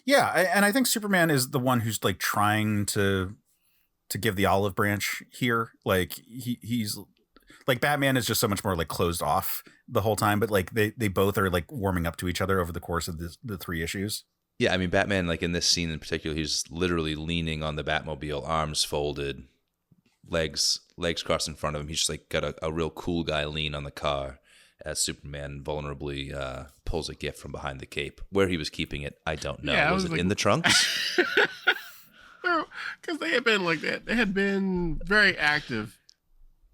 Yeah, and I think Superman is the one who's like trying to give the olive branch here. Like he's like Batman is just so much more like closed off the whole time, but like they both are like warming up to each other over the course of the 3 issues. Yeah, I mean, Batman, like in this scene in particular, he's literally leaning on the Batmobile, arms folded, legs crossed in front of him. He's just like got a real cool guy lean on the car as Superman vulnerably pulls a gift from behind the cape. Where he was keeping it, I don't know. Yeah, was it like, in the trunks? Because they had been like that. They had been very active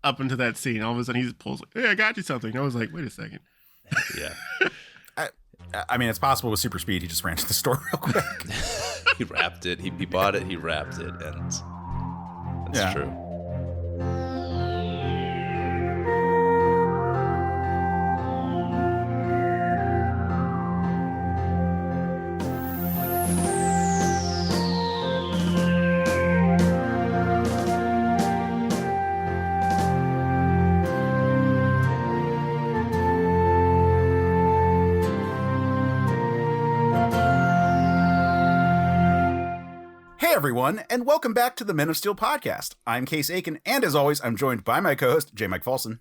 up into that scene. All of a sudden, he just pulls like, "Hey, I got you something." I was like, "Wait a second." Yeah. I mean, it's possible with super speed. He just ran to the store real quick. He wrapped it. He bought it. He wrapped it, and that's true. Hey everyone, and welcome back to the Men of Steel podcast. I'm Kris Aiken, and as always, I'm joined by my co-host, Jmike Folson.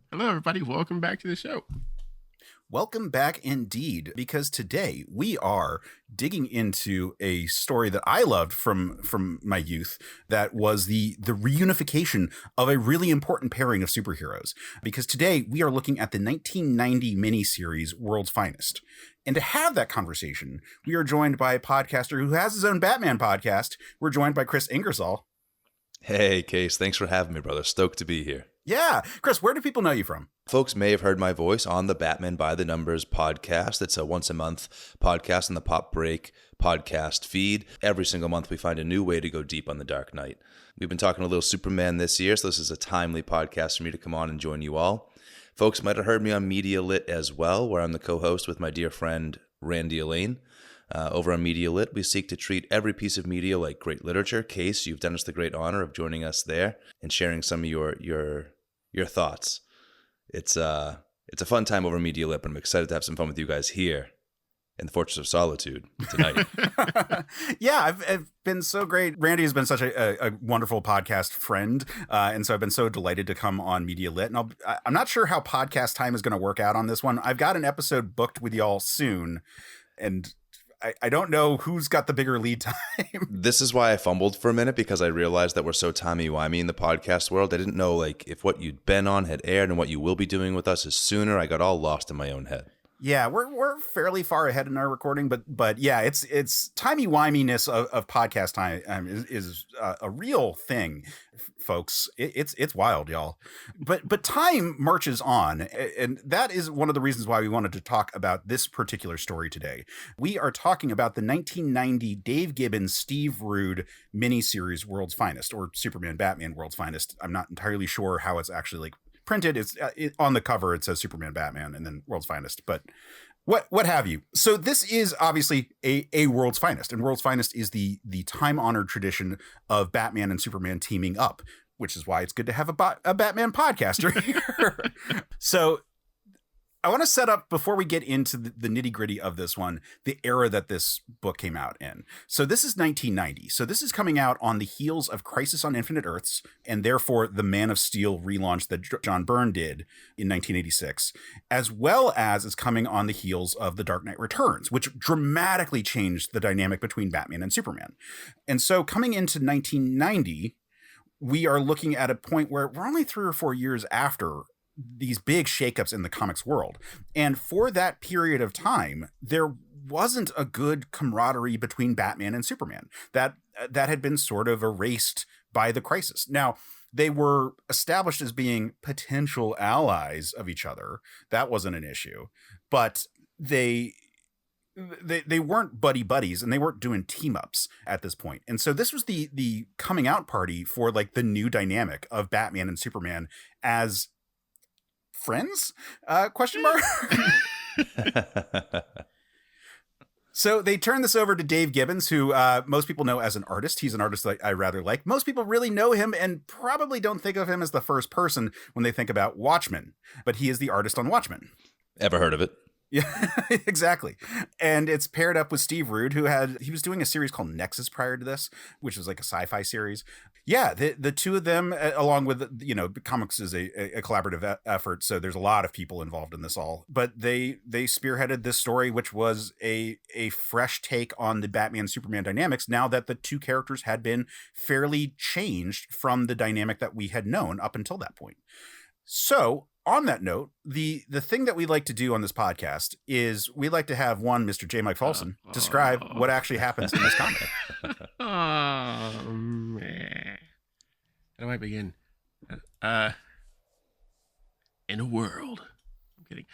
Hello everybody, welcome back to the show. Welcome back indeed, because today we are digging into a story that I loved from my youth that was the reunification of a really important pairing of superheroes. Because today we are looking at the 1990 miniseries World's Finest. And to have that conversation, we are joined by a podcaster who has his own Batman podcast. We're joined by Kris Ingersoll. Hey, Kris. Thanks for having me, brother. Stoked to be here. Yeah. Kris, where do people know you from? Folks may have heard my voice on the Batman by the Numbers podcast. It's a once-a-month podcast on the Pop Break podcast feed. Every single month, we find a new way to go deep on the Dark Knight. We've been talking a little Superman this year, so this is a timely podcast for me to come on and join you all. Folks might have heard me on Media Lit as well, where I'm the co-host with my dear friend Randy Elaine. Over on Media Lit, we seek to treat every piece of media like great literature. Kris, you've done us the great honor of joining us there and sharing some of your thoughts. It's a fun time over Media Lit, but I'm excited to have some fun with you guys here in the Fortress of Solitude tonight. Yeah, I've been so great. Randy has been such a wonderful podcast friend, and so I've been so delighted to come on Media Lit. And I'm not sure how podcast time is going to work out on this one. I've got an episode booked with y'all soon, and I don't know who's got the bigger lead time. This is why I fumbled for a minute, because I realized that we're so timey-wimey in the podcast world. I didn't know like if what you'd been on had aired and what you will be doing with us is sooner. I got all lost in my own head. Yeah, we're fairly far ahead in our recording, but yeah, it's timey-wiminess of podcast time is a real thing, folks. It's wild, y'all. But time marches on, and that is one of the reasons why we wanted to talk about this particular story today. We are talking about the 1990 Dave Gibbons, Steve Rood miniseries World's Finest, or Superman Batman World's Finest. I'm not entirely sure how it's actually like printed. It's on the cover. It says Superman Batman and then World's Finest, but what have you. So this is obviously a World's Finest, and World's Finest is the time-honored tradition of Batman and Superman teaming up, which is why it's good to have a Batman podcaster here. So I want to set up, before we get into the nitty-gritty of this one, the era that this book came out in. So this is 1990. So this is coming out on the heels of Crisis on Infinite Earths, and therefore the Man of Steel relaunch that John Byrne did in 1986, as well as it's coming on the heels of The Dark Knight Returns, which dramatically changed the dynamic between Batman and Superman. And so coming into 1990, we are looking at a point where we're only 3 or 4 years after these big shakeups in the comics world. And for that period of time, there wasn't a good camaraderie between Batman and Superman. That had been sort of erased by the crisis. Now, they were established as being potential allies of each other. That wasn't an issue. But they weren't buddies, and they weren't doing team ups at this point. And so this was the coming out party for like the new dynamic of Batman and Superman as friends? Question mark. So they turned this over to Dave Gibbons, who most people know as an artist. He's an artist that I rather like. Most people really know him and probably don't think of him as the first person when they think about Watchmen, but he is the artist on Watchmen. Ever heard of it? Yeah, exactly. And it's paired up with Steve Rood, he was doing a series called Nexus prior to this, which was like a sci-fi series. Yeah, the two of them, along with, comics is a collaborative effort, so there's a lot of people involved in this all. But they spearheaded this story, which was a fresh take on the Batman Superman dynamics. Now that the two characters had been fairly changed from the dynamic that we had known up until that point. So, on that note, the thing that we like to do on this podcast is we like to have Mr. Jmike Folson describe what actually happens in this comic. Oh, man. How do I begin? In a world. I'm kidding.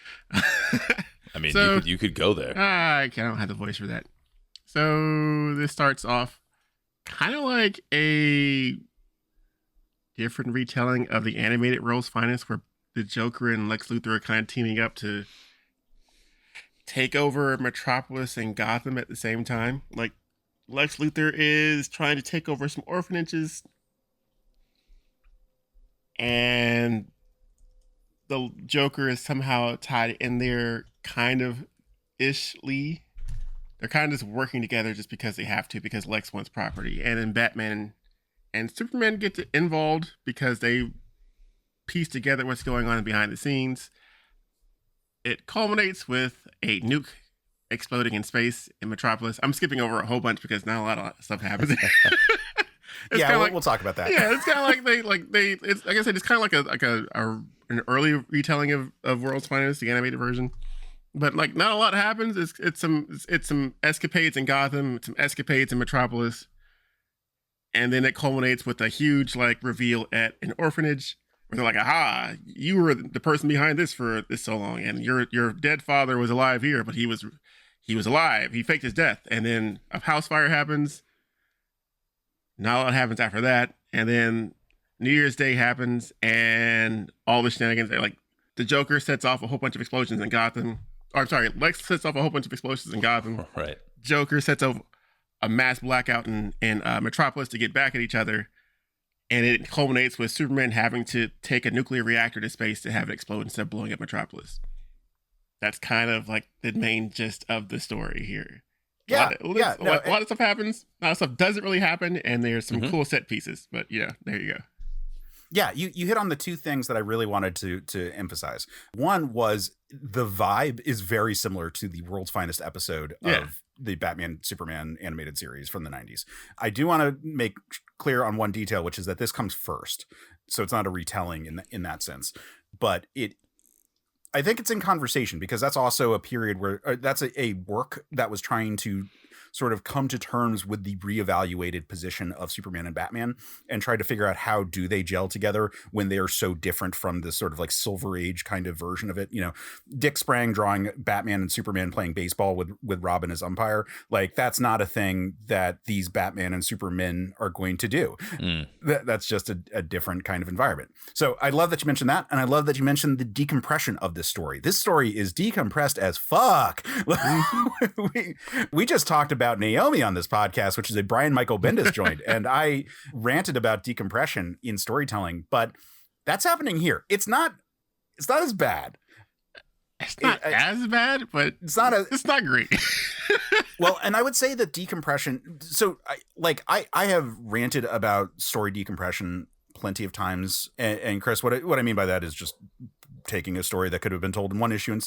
I mean, you could go there. I don't have the voice for that. So this starts off kind of like a different retelling of the animated World's Finest, where the Joker and Lex Luthor are kind of teaming up to take over Metropolis and Gotham at the same time. Like, Lex Luthor is trying to take over some orphanages, and the Joker is somehow tied in there kind of ishly. They're kind of just working together just because they have to, because Lex wants property. And then Batman and Superman get involved because they piece together what's going on behind the scenes. It culminates with a nuke exploding in space in Metropolis. I'm skipping over a whole bunch because not a lot of stuff happens. Yeah, we'll talk about that. Yeah, it's kind of it's like I said, it's kind of like an early retelling of World's Finest, the animated version. But like, not a lot happens. It's some escapades in Gotham, some escapades in Metropolis, and then it culminates with a huge reveal at an orphanage. They're like, aha, you were the person behind this for this so long, and your dead father was alive here, but he was alive. He faked his death, and then a house fire happens. Not a lot happens after that, and then New Year's Day happens, and all the shenanigans. Like, the Joker sets off a whole bunch of explosions in Gotham. Or, I'm sorry, Lex sets off a whole bunch of explosions in Gotham. Right. Joker sets off a mass blackout in Metropolis to get back at each other. And it culminates with Superman having to take a nuclear reactor to space to have it explode instead of blowing up Metropolis. That's kind of like the main gist of the story here. Yeah, a lot of stuff happens. A lot of stuff doesn't really happen, and there's some cool set pieces. But yeah, there you go. Yeah, you hit on the two things that I really wanted to emphasize. One was the vibe is very similar to the World's Finest episode of the Batman Superman animated series from the 90s. I do want to make clear on one detail, which is that this comes first. So it's not a retelling in that sense. But I think it's in conversation, because that's also a period where that's a work that was trying to sort of come to terms with the reevaluated position of Superman and Batman and try to figure out how do they gel together when they are so different from this sort of like Silver Age kind of version of it. Dick Sprang drawing Batman and Superman playing baseball with Robin as umpire. Like, that's not a thing that these Batman and Supermen are going to do. That's just a different kind of environment. So I love that you mentioned that. And I love that you mentioned the decompression of this story. This story is decompressed as fuck. we just talked about Naomi on this podcast, which is a Brian Michael Bendis joint. And I ranted about decompression in storytelling, but that's happening here. It's not as bad. It's not as bad, but it's not great. Well, and I would say that decompression. So I have ranted about story decompression plenty of times. And Kris, what I mean by that is just taking a story that could have been told in one issue and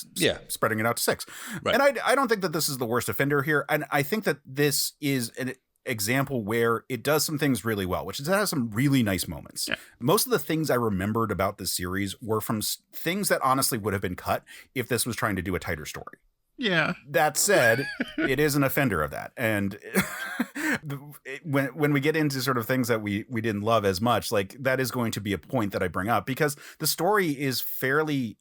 spreading it out to 6. Right. And I don't think that this is the worst offender here. And I think that this is an example where it does some things really well, which is it has some really nice moments. Yeah. Most of the things I remembered about this series were from things that honestly would have been cut if this was trying to do a tighter story. Yeah. That said, it is an offender of that. And when we get into sort of things that we didn't love as much, like, that is going to be a point that I bring up, because the story is fairly,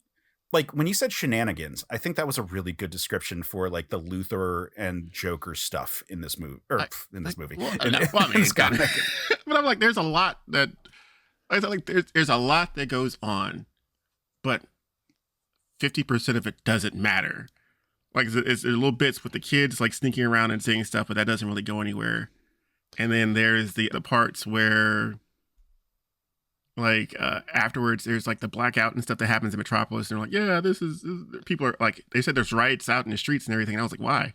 like, when you said shenanigans, I think that was a really good description for like the Luthor and Joker stuff in this movie, Well, but I'm like, there's a lot that there's a lot that goes on, but 50% of it doesn't matter. Like, it's little bits with the kids like sneaking around and saying stuff, but that doesn't really go anywhere. And then there's the parts where like afterwards there's like the blackout and stuff that happens in Metropolis, and they're like, yeah, this is people are like, they said there's riots out in the streets and everything, and I was like, why?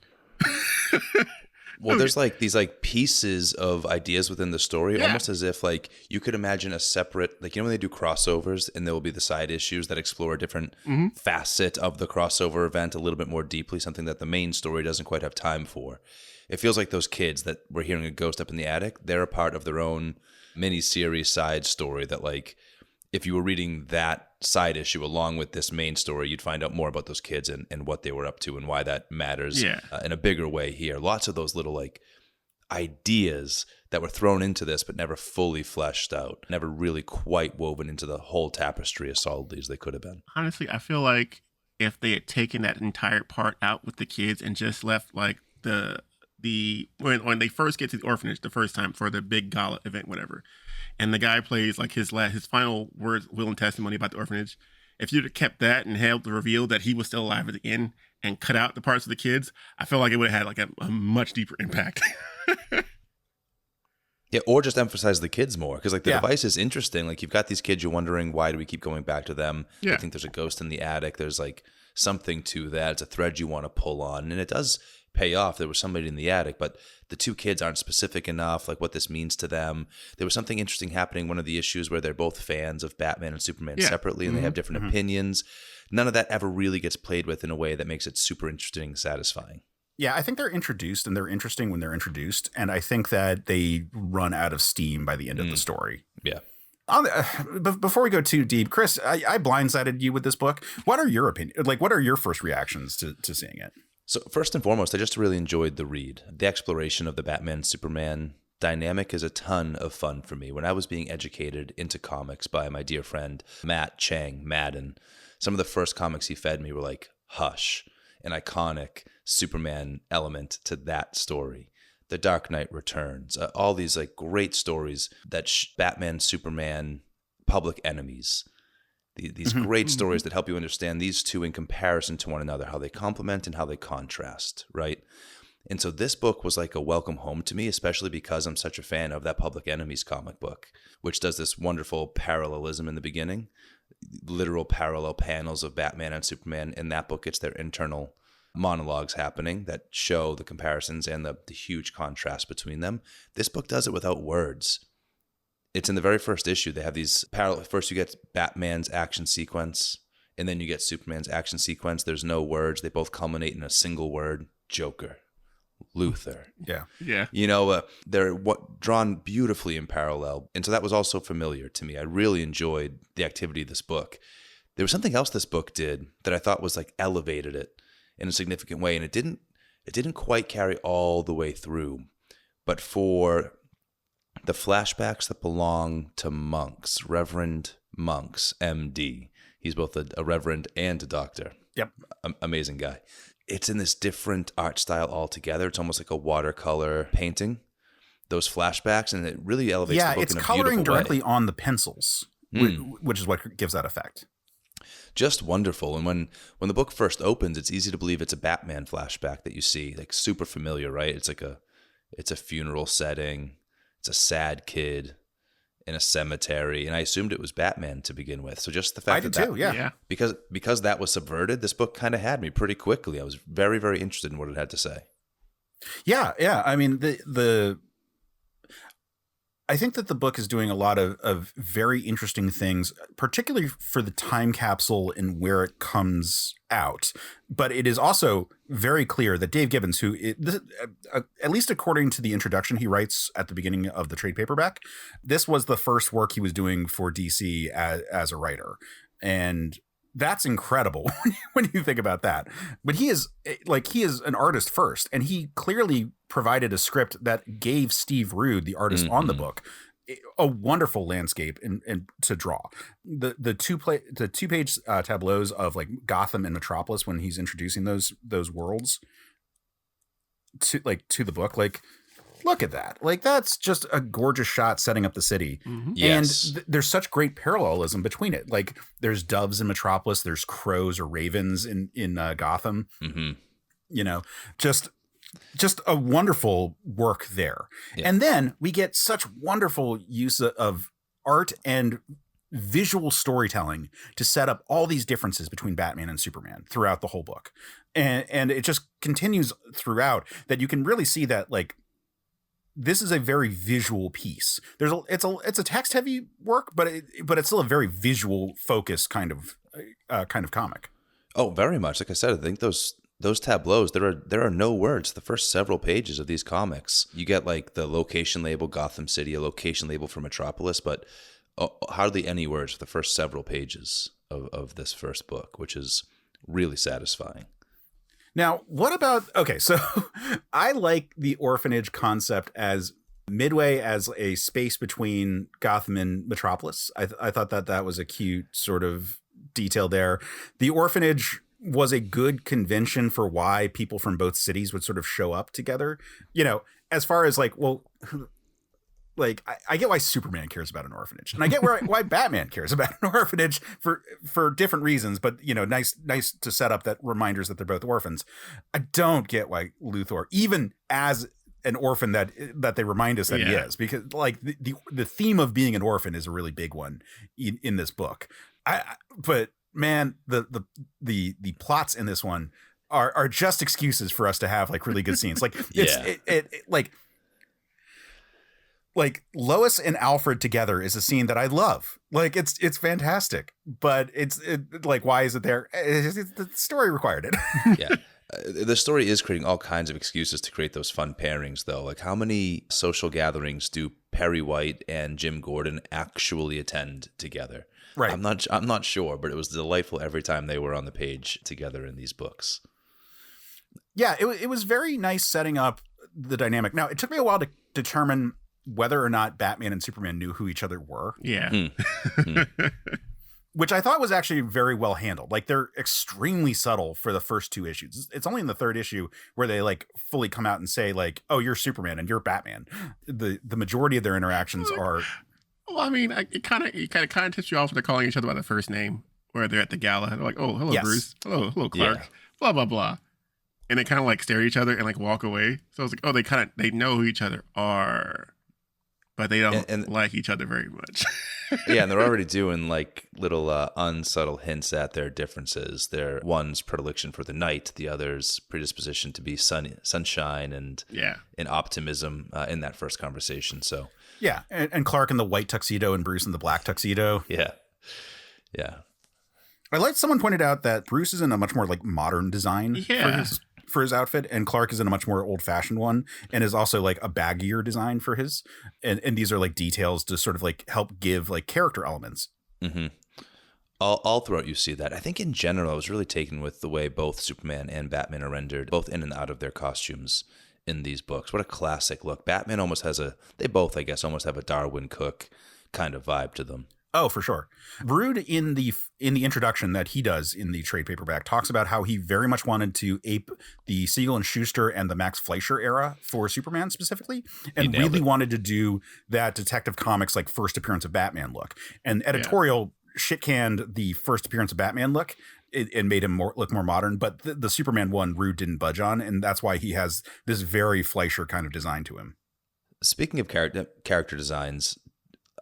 Well, there's like these like pieces of ideas within the story, Yeah. almost as if like you could imagine a separate, like, you know, when they do crossovers and there will be the side issues that explore a different facet of the crossover event a little bit more deeply, something that the main story doesn't quite have time for. It feels like those kids that were hearing a ghost up in the attic, they're a part of their own miniseries side story that, like, if you were reading that side issue along with this main story, you'd find out more about those kids and what they were up to and why that matters in a bigger way here. Lots of those little like ideas that were thrown into this but never fully fleshed out, never really quite woven into the whole tapestry as solidly as they could have been. Honestly, I feel like if they had taken that entire part out with the kids and just left like the when they first get to the orphanage the first time for the big gala event, whatever, and the guy plays like his final words, will and testimony about the orphanage. If you'd have kept that and held the reveal that he was still alive at the end and cut out the parts of the kids, I feel like it would have had like a much deeper impact. Yeah, or just emphasize the kids more, because like the device is interesting. Like, you've got these kids, you're wondering, why do we keep going back to them? Yeah. I think there's a ghost in the attic. There's like something to that. It's a thread you want to pull on, and it does pay off. There was somebody in the attic, but the two kids aren't specific enough, like what this means to them. There was something interesting happening, one of the issues where they're both fans of Batman and Superman separately, and they have different opinions. None of that ever really gets played with in a way that makes it super interesting and satisfying. Yeah, I think they're introduced, and they're interesting when they're introduced, and I think that they run out of steam by the end of the story. Yeah. Before we go too deep, Kris, I blindsided you with this book. What are your opinions? Like, what are your first reactions to seeing it? So first and foremost, I just really enjoyed the read. The exploration of the Batman-Superman dynamic is a ton of fun for me. When I was being educated into comics by my dear friend Matt Chang Madden, some of the first comics he fed me were like Hush, an iconic Superman element to that story. The Dark Knight Returns, all these like great stories that Batman, Superman, public enemies. These great stories that help you understand these two in comparison to one another, how they complement and how they contrast, right? And so this book was like a welcome home to me, especially because I'm such a fan of that Public Enemies comic book, which does this wonderful parallelism in the beginning, literal parallel panels of Batman and Superman. In that book, it's their internal monologues happening that show the comparisons and the huge contrast between them. This book does it without words. It's in the very first issue. They have these parallel. First, you get Batman's action sequence, and then you get Superman's action sequence. There's no words. They both culminate in a single word: Joker, Luthor. Yeah. You know, they're drawn beautifully in parallel, and so that was also familiar to me. I really enjoyed the activity of this book. There was something else this book did that I thought was like elevated it in a significant way, and it didn't quite carry all the way through, but for the flashbacks that belong to monks, Reverend Monks, MD. He's both a reverend and a doctor. Yep. Amazing guy. It's in this different art style altogether. It's almost like a watercolor painting, those flashbacks, and it really elevates the book in a beautiful way. Yeah, it's coloring directly on the pencils, which is what gives that effect. Just wonderful. And when the book first opens, it's easy to believe it's a Batman flashback that you see, like super familiar, right? It's like it's a funeral setting. It's a sad kid in a cemetery, and I assumed it was Batman to begin with. So just the fact I did too, yeah. Because that was subverted, this book kind of had me pretty quickly. I was very, very interested in what it had to say. Yeah. I mean, I think that the book is doing a lot of very interesting things, particularly for the time capsule and where it comes out. But it is also very clear that Dave Gibbons, at least according to the introduction he writes at the beginning of the trade paperback, this was the first work he was doing for DC as a writer. And that's incredible when you think about that. But he is an artist first, and he clearly provided a script that gave Steve Rood, the artist on the book, a wonderful landscape and to draw. The two-page tableaus of like Gotham and Metropolis when he's introducing those worlds to the book, like, look at that. Like, that's just a gorgeous shot setting up the city. Yes. And there's such great parallelism between it. Like, there's doves in Metropolis, there's crows or ravens in Gotham. You know, just a wonderful work there. Yeah. And then we get such wonderful use of art and visual storytelling to set up all these differences between Batman and Superman throughout the whole book. And it just continues throughout that you can really see that, like, this is a very visual piece. It's a text heavy work, but it's still a very visual focused kind of comic. Oh, very much. Like I said, I think those tableaus, there are no words. The first several pages of these comics, you get like the location label Gotham City, a location label for Metropolis, but hardly any words for the first several pages of this first book, which is really satisfying. Now, what about, okay, so I like the orphanage concept as midway as a space between Gotham and Metropolis. I thought that was a cute sort of detail there. The orphanage was a good convention for why people from both cities would sort of show up together. You know, as far as like, well, like I get why Superman cares about an orphanage, and I get why Batman cares about an orphanage for different reasons. But you know, nice to set up that reminders that they're both orphans. I don't get why Luthor, even as an orphan that they remind us that he is, because like the theme of being an orphan is a really big one in this book. But man, the plots in this one are just excuses for us to have like really good scenes. Like like Lois and Alfred together is a scene that I love. Like it's fantastic, but it's like, why is it there? The story required it. Yeah. The story is creating all kinds of excuses to create those fun pairings, though. Like, how many social gatherings do Perry White and Jim Gordon actually attend together? Right. I'm not sure, but it was delightful every time they were on the page together in these books. Yeah, it was very nice setting up the dynamic. Now, it took me a while to determine whether or not Batman and Superman knew who each other were. Yeah. Which I thought was actually very well handled. Like, they're extremely subtle for the first two issues. It's only in the third issue where they like fully come out and say like, "Oh, you're Superman and you're Batman." The majority of their interactions are. Well, I mean, it kind of tips you off when they're calling each other by their first name, where they're at the gala. They're like, "Oh, hello, yes. Bruce. Hello, Clark." Yeah. Blah blah blah, and they kind of like stare at each other and like walk away. So it's like, oh, they know who each other are, but they don't like each other very much. Yeah, and they're already doing like little unsubtle hints at their differences. Their one's predilection for the night, the other's predisposition to be sunshine and optimism in that first conversation. So yeah, and Clark in the white tuxedo and Bruce in the black tuxedo. Yeah. I like someone pointed out that Bruce is in a much more like modern design for his outfit, and Clark is in a much more old-fashioned one, and is also like a baggier design for his, and these are like details to sort of like help give like character elements. Mm-hmm. All throughout you see that. I think in general I was really taken with the way both Superman and Batman are rendered, both in and out of their costumes in these books. What a classic look. Batman almost has they both I guess almost have a Darwin Cook kind of vibe to them. Oh, for sure. Rood in the introduction that he does in the trade paperback talks about how he very much wanted to ape the Siegel and Schuster and the Max Fleischer era for Superman specifically, and really wanted to do that Detective Comics like first appearance of Batman look. And editorial shit-canned the first appearance of Batman look and made him look more modern, but the Superman one Rood didn't budge on, and that's why he has this very Fleischer kind of design to him. Speaking of character designs,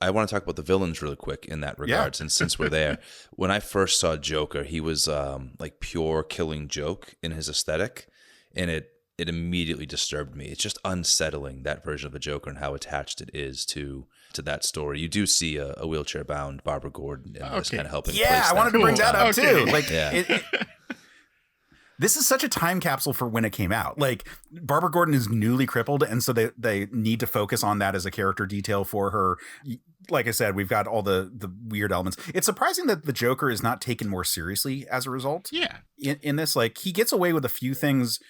I want to talk about the villains really quick in that regard, since we're there. When I first saw Joker, he was like pure killing joke in his aesthetic, and it immediately disturbed me. It's just unsettling, that version of the Joker and how attached it is to that story. You do see a wheelchair-bound Barbara Gordon in this kind of helping place that. I wanted to bring that up too. Like, this is such a time capsule for when it came out. Like, Barbara Gordon is newly crippled, and so they need to focus on that as a character detail for her. Like I said, we've got all the weird elements. It's surprising that the Joker is not taken more seriously as a result. Yeah. In this, like, he gets away with a few things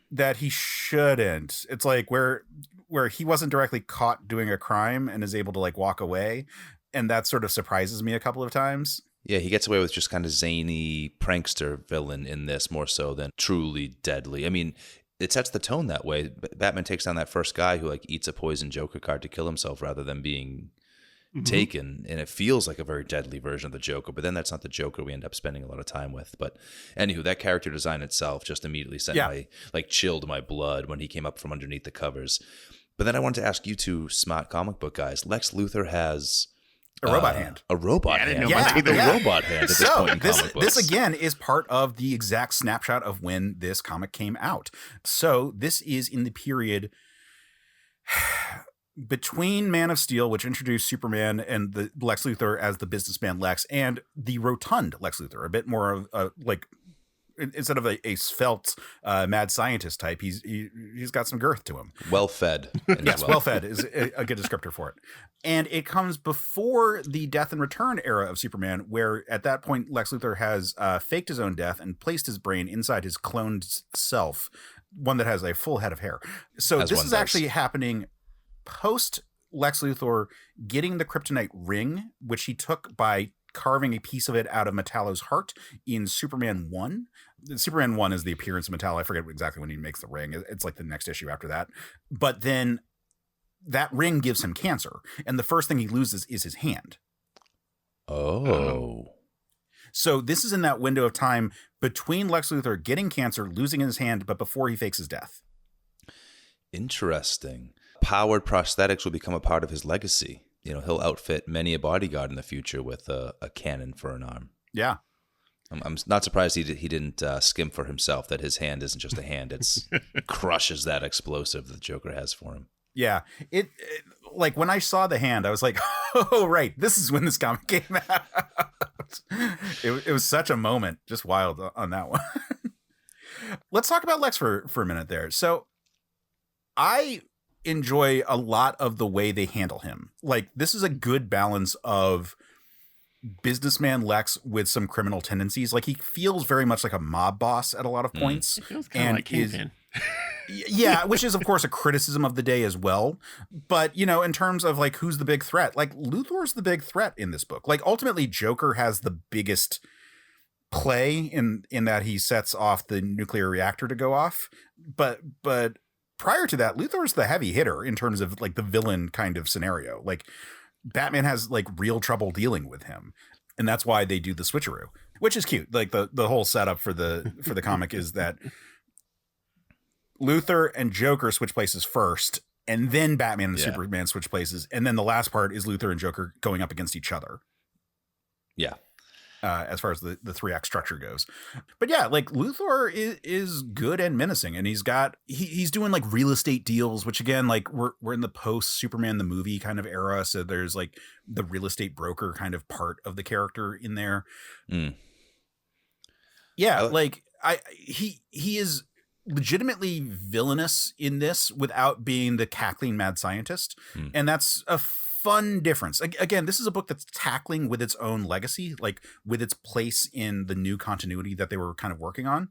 that he shouldn't. It's like where he wasn't directly caught doing a crime and is able to like walk away, and that sort of surprises me a couple of times. Yeah, he gets away with just kind of zany prankster villain in this more so than truly deadly. I mean, it sets the tone that way. Batman takes down that first guy who like eats a poison Joker card to kill himself rather than being taken, and it feels like a very deadly version of the Joker, but then that's not the Joker we end up spending a lot of time with. But anywho, that character design itself just immediately chilled my blood when he came up from underneath the covers. But then I wanted to ask you two smart comic book guys. Lex Luthor has A robot hand. A robot I didn't hand. know about With that a either. robot hand at this point in comic books. This again is part of the exact snapshot of when this comic came out. So this is in the period between Man of Steel, which introduced Superman and the Lex Luthor as the businessman Lex, and the rotund Lex Luthor, a bit more of like, instead of a svelte mad scientist type, he's got some girth to him. Well fed. Yes, well fed is a good descriptor for it. And it comes before the Death and Return era of Superman, where at that point Lex Luthor has faked his own death and placed his brain inside his cloned self, one that has a full head of hair. So this is actually happening post Lex Luthor getting the kryptonite ring, which he took by carving a piece of it out of Metallo's heart in Superman 1. Superman 1 is the appearance of Metallo. I forget exactly when he makes the ring. It's like the next issue after that. But then that ring gives him cancer. And the first thing he loses is his hand. Oh. So this is in that window of time between Lex Luthor getting cancer, losing his hand, but before he fakes his death. Interesting. Powered prosthetics will become a part of his legacy. You know, he'll outfit many a bodyguard in the future with a cannon for an arm. Yeah. I'm not surprised he didn't skim for himself that his hand isn't just a hand. It's crushes that explosive that the Joker has for him. Yeah. It like when I saw the hand, I was like, oh, right. This is when this comic came out. It was such a moment. Just wild on that one. Let's talk about Lex for a minute there. So I enjoy a lot of the way they handle him. Like, this is a good balance of businessman Lex with some criminal tendencies. Like, he feels very much like a mob boss at a lot of points. It feels kind of like Kingpin. Yeah, which is of course a criticism of the day as well. But, you know, in terms of like who's the big threat, like Luthor's the big threat in this book. Like, ultimately Joker has the biggest play in that he sets off the nuclear reactor to go off. But prior to that, Luthor's the heavy hitter in terms of like the villain kind of scenario. Like, Batman has like real trouble dealing with him. And that's why they do the switcheroo, which is cute. Like the whole setup for the comic is that Luthor and Joker switch places first, and then Batman and Superman switch places. And then the last part is Luthor and Joker going up against each other. Yeah. As far as the 3-act structure goes. But yeah, like Luthor is good and menacing, and he's doing like real estate deals, which again, like we're in the post Superman the movie kind of era. So there's like the real estate broker kind of part of the character in there. Yeah. Like he is legitimately villainous in this without being the cackling mad scientist. And that's a fun difference. Again, this is a book that's tackling with its own legacy, like with its place in the new continuity that they were kind of working on.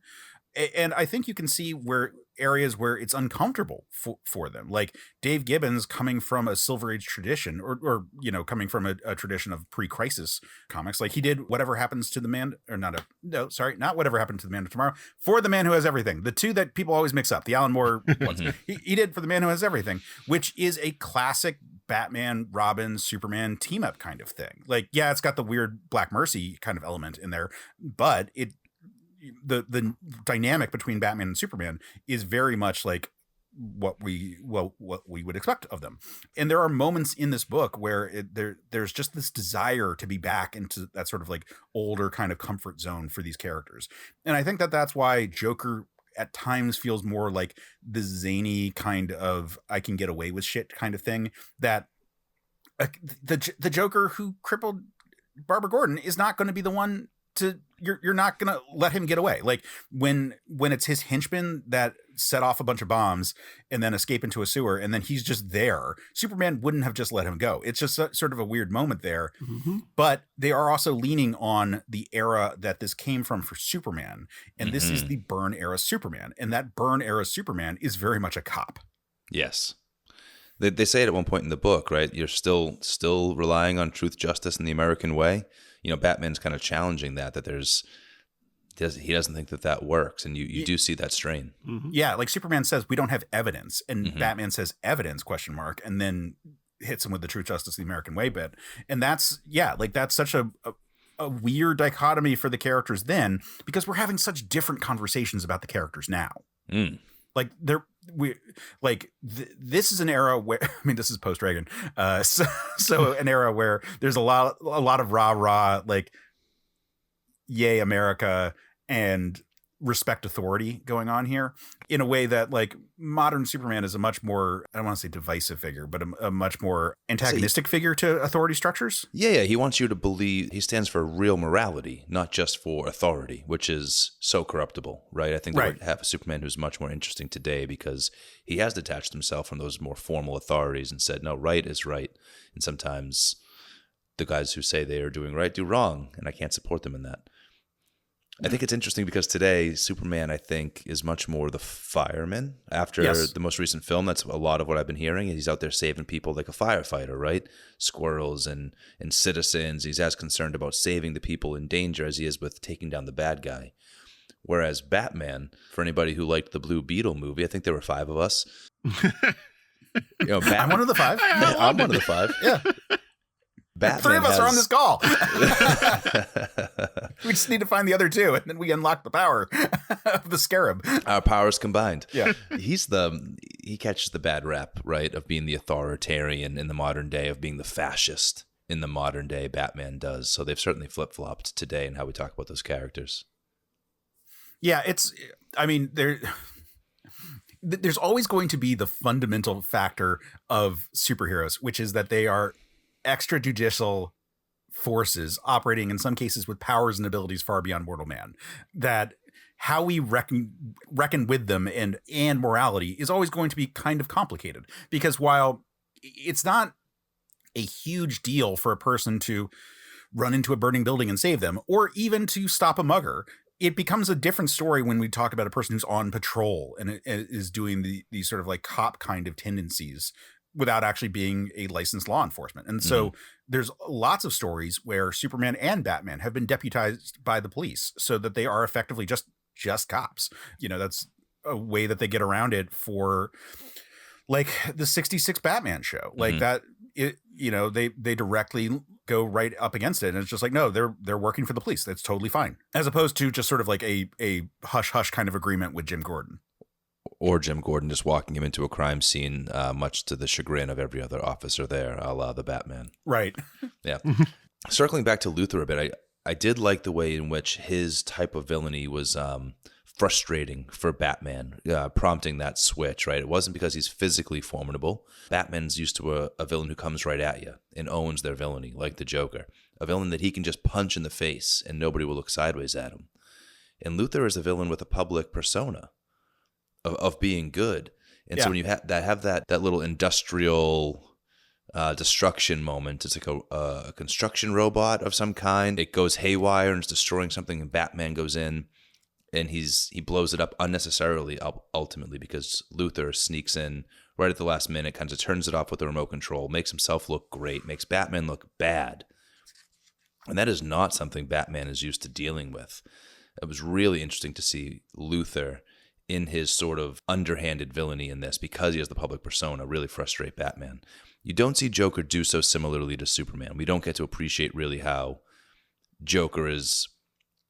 And I think you can see where areas where it's uncomfortable for them, like Dave Gibbons coming from a Silver Age tradition or you know, coming from a tradition of pre-crisis comics. Like, he did Whatever Happens to the Man, or not Whatever Happened to the Man of Tomorrow, for The Man Who Has Everything. The two that people always mix up, the Alan Moore ones. He did For the Man Who Has Everything, which is a classic Batman, Robin, Superman team up kind of thing. Like, yeah, it's got the weird Black Mercy kind of element in there, but the dynamic between Batman and Superman is very much like what we would expect of them. And there are moments in this book where there's just this desire to be back into that sort of like older kind of comfort zone for these characters. And I think that's why Joker at times feels more like the zany kind of I can get away with shit kind of thing, that the Joker who crippled Barbara Gordon is not going to be the one to you're not going to let him get away. Like when it's his henchmen that set off a bunch of bombs and then escape into a sewer and then he's just there, Superman wouldn't have just let him go. It's just sort of a weird moment there. But they are also leaning on the era that this came from for Superman. And this is the Byrne era Superman. And that Byrne era Superman is very much a cop. Yes. They say it at one point in the book, right? You're still relying on truth, justice, and the American way. You know, Batman's kind of challenging that he doesn't think that works. And you do see that strain. Yeah. Like Superman says, we don't have evidence. And Batman says evidence ? And then hits him with the truth, justice, the American way bit. And that's such a weird dichotomy for the characters then, because we're having such different conversations about the characters now. Like we like this is an era where I mean this is post Reagan, so an era where there's a lot of rah like yay America and respect authority going on here in a way that like modern Superman is a much more, I don't want to say divisive figure, but a much more antagonistic figure to authority structures. Yeah, he wants you to believe he stands for real morality, not just for authority, which is so corruptible, right? I think that we have a Superman who's much more interesting today because he has detached himself from those more formal authorities and said, no, right is right. And sometimes the guys who say they are doing right do wrong, and I can't support them in that. I think it's interesting because today Superman, I think, is much more the fireman. After the most recent film, that's a lot of what I've been hearing. He's out there saving people like a firefighter, right? Squirrels and citizens. He's as concerned about saving the people in danger as he is with taking down the bad guy. Whereas Batman, for anybody who liked the Blue Beetle movie, I think there were 5 of us. I'm one of the 5. I'm one of the 5. Yeah. Batman 3 of us are on this call. We just need to find the other 2, and then we unlock the power of the Scarab. Our powers combined. Yeah, he catches the bad rap, right, of being the authoritarian in the modern day, of being the fascist in the modern day. Batman does. So they've certainly flip flopped today in how we talk about those characters. Yeah, there's always going to be the fundamental factor of superheroes, which is that they are extrajudicial forces operating in some cases with powers and abilities far beyond mortal man, that how we reckon with them and morality is always going to be kind of complicated, because while it's not a huge deal for a person to run into a burning building and save them, or even to stop a mugger, it becomes a different story when we talk about a person who's on patrol and is doing these sort of like cop kind of tendencies without actually being a licensed law enforcement. And so there's lots of stories where Superman and Batman have been deputized by the police so that they are effectively just cops. That's a way that they get around it for like the 66 Batman show. Like that, they directly go right up against it. And it's just like, no, they're working for the police. That's totally fine. As opposed to just sort of like a hush hush kind of agreement with Jim Gordon. Or Jim Gordon just walking him into a crime scene, much to the chagrin of every other officer there, a la the Batman. Right. Yeah. Circling back to Luthor a bit, I did like the way in which his type of villainy was frustrating for Batman, prompting that switch, right? It wasn't because he's physically formidable. Batman's used to a villain who comes right at you and owns their villainy, like the Joker. A villain that he can just punch in the face and nobody will look sideways at him. And Luthor is a villain with a public persona of being good. And so when you have that little industrial destruction moment, it's like a construction robot of some kind. It goes haywire and it's destroying something, and Batman goes in and he blows it up unnecessarily ultimately, because Luthor sneaks in right at the last minute, kind of turns it off with the remote control, makes himself look great, makes Batman look bad. And that is not something Batman is used to dealing with. It was really interesting to see Luthor in his sort of underhanded villainy in this, because he has the public persona, really frustrate Batman. You don't see Joker do so similarly to Superman. We don't get to appreciate really how Joker is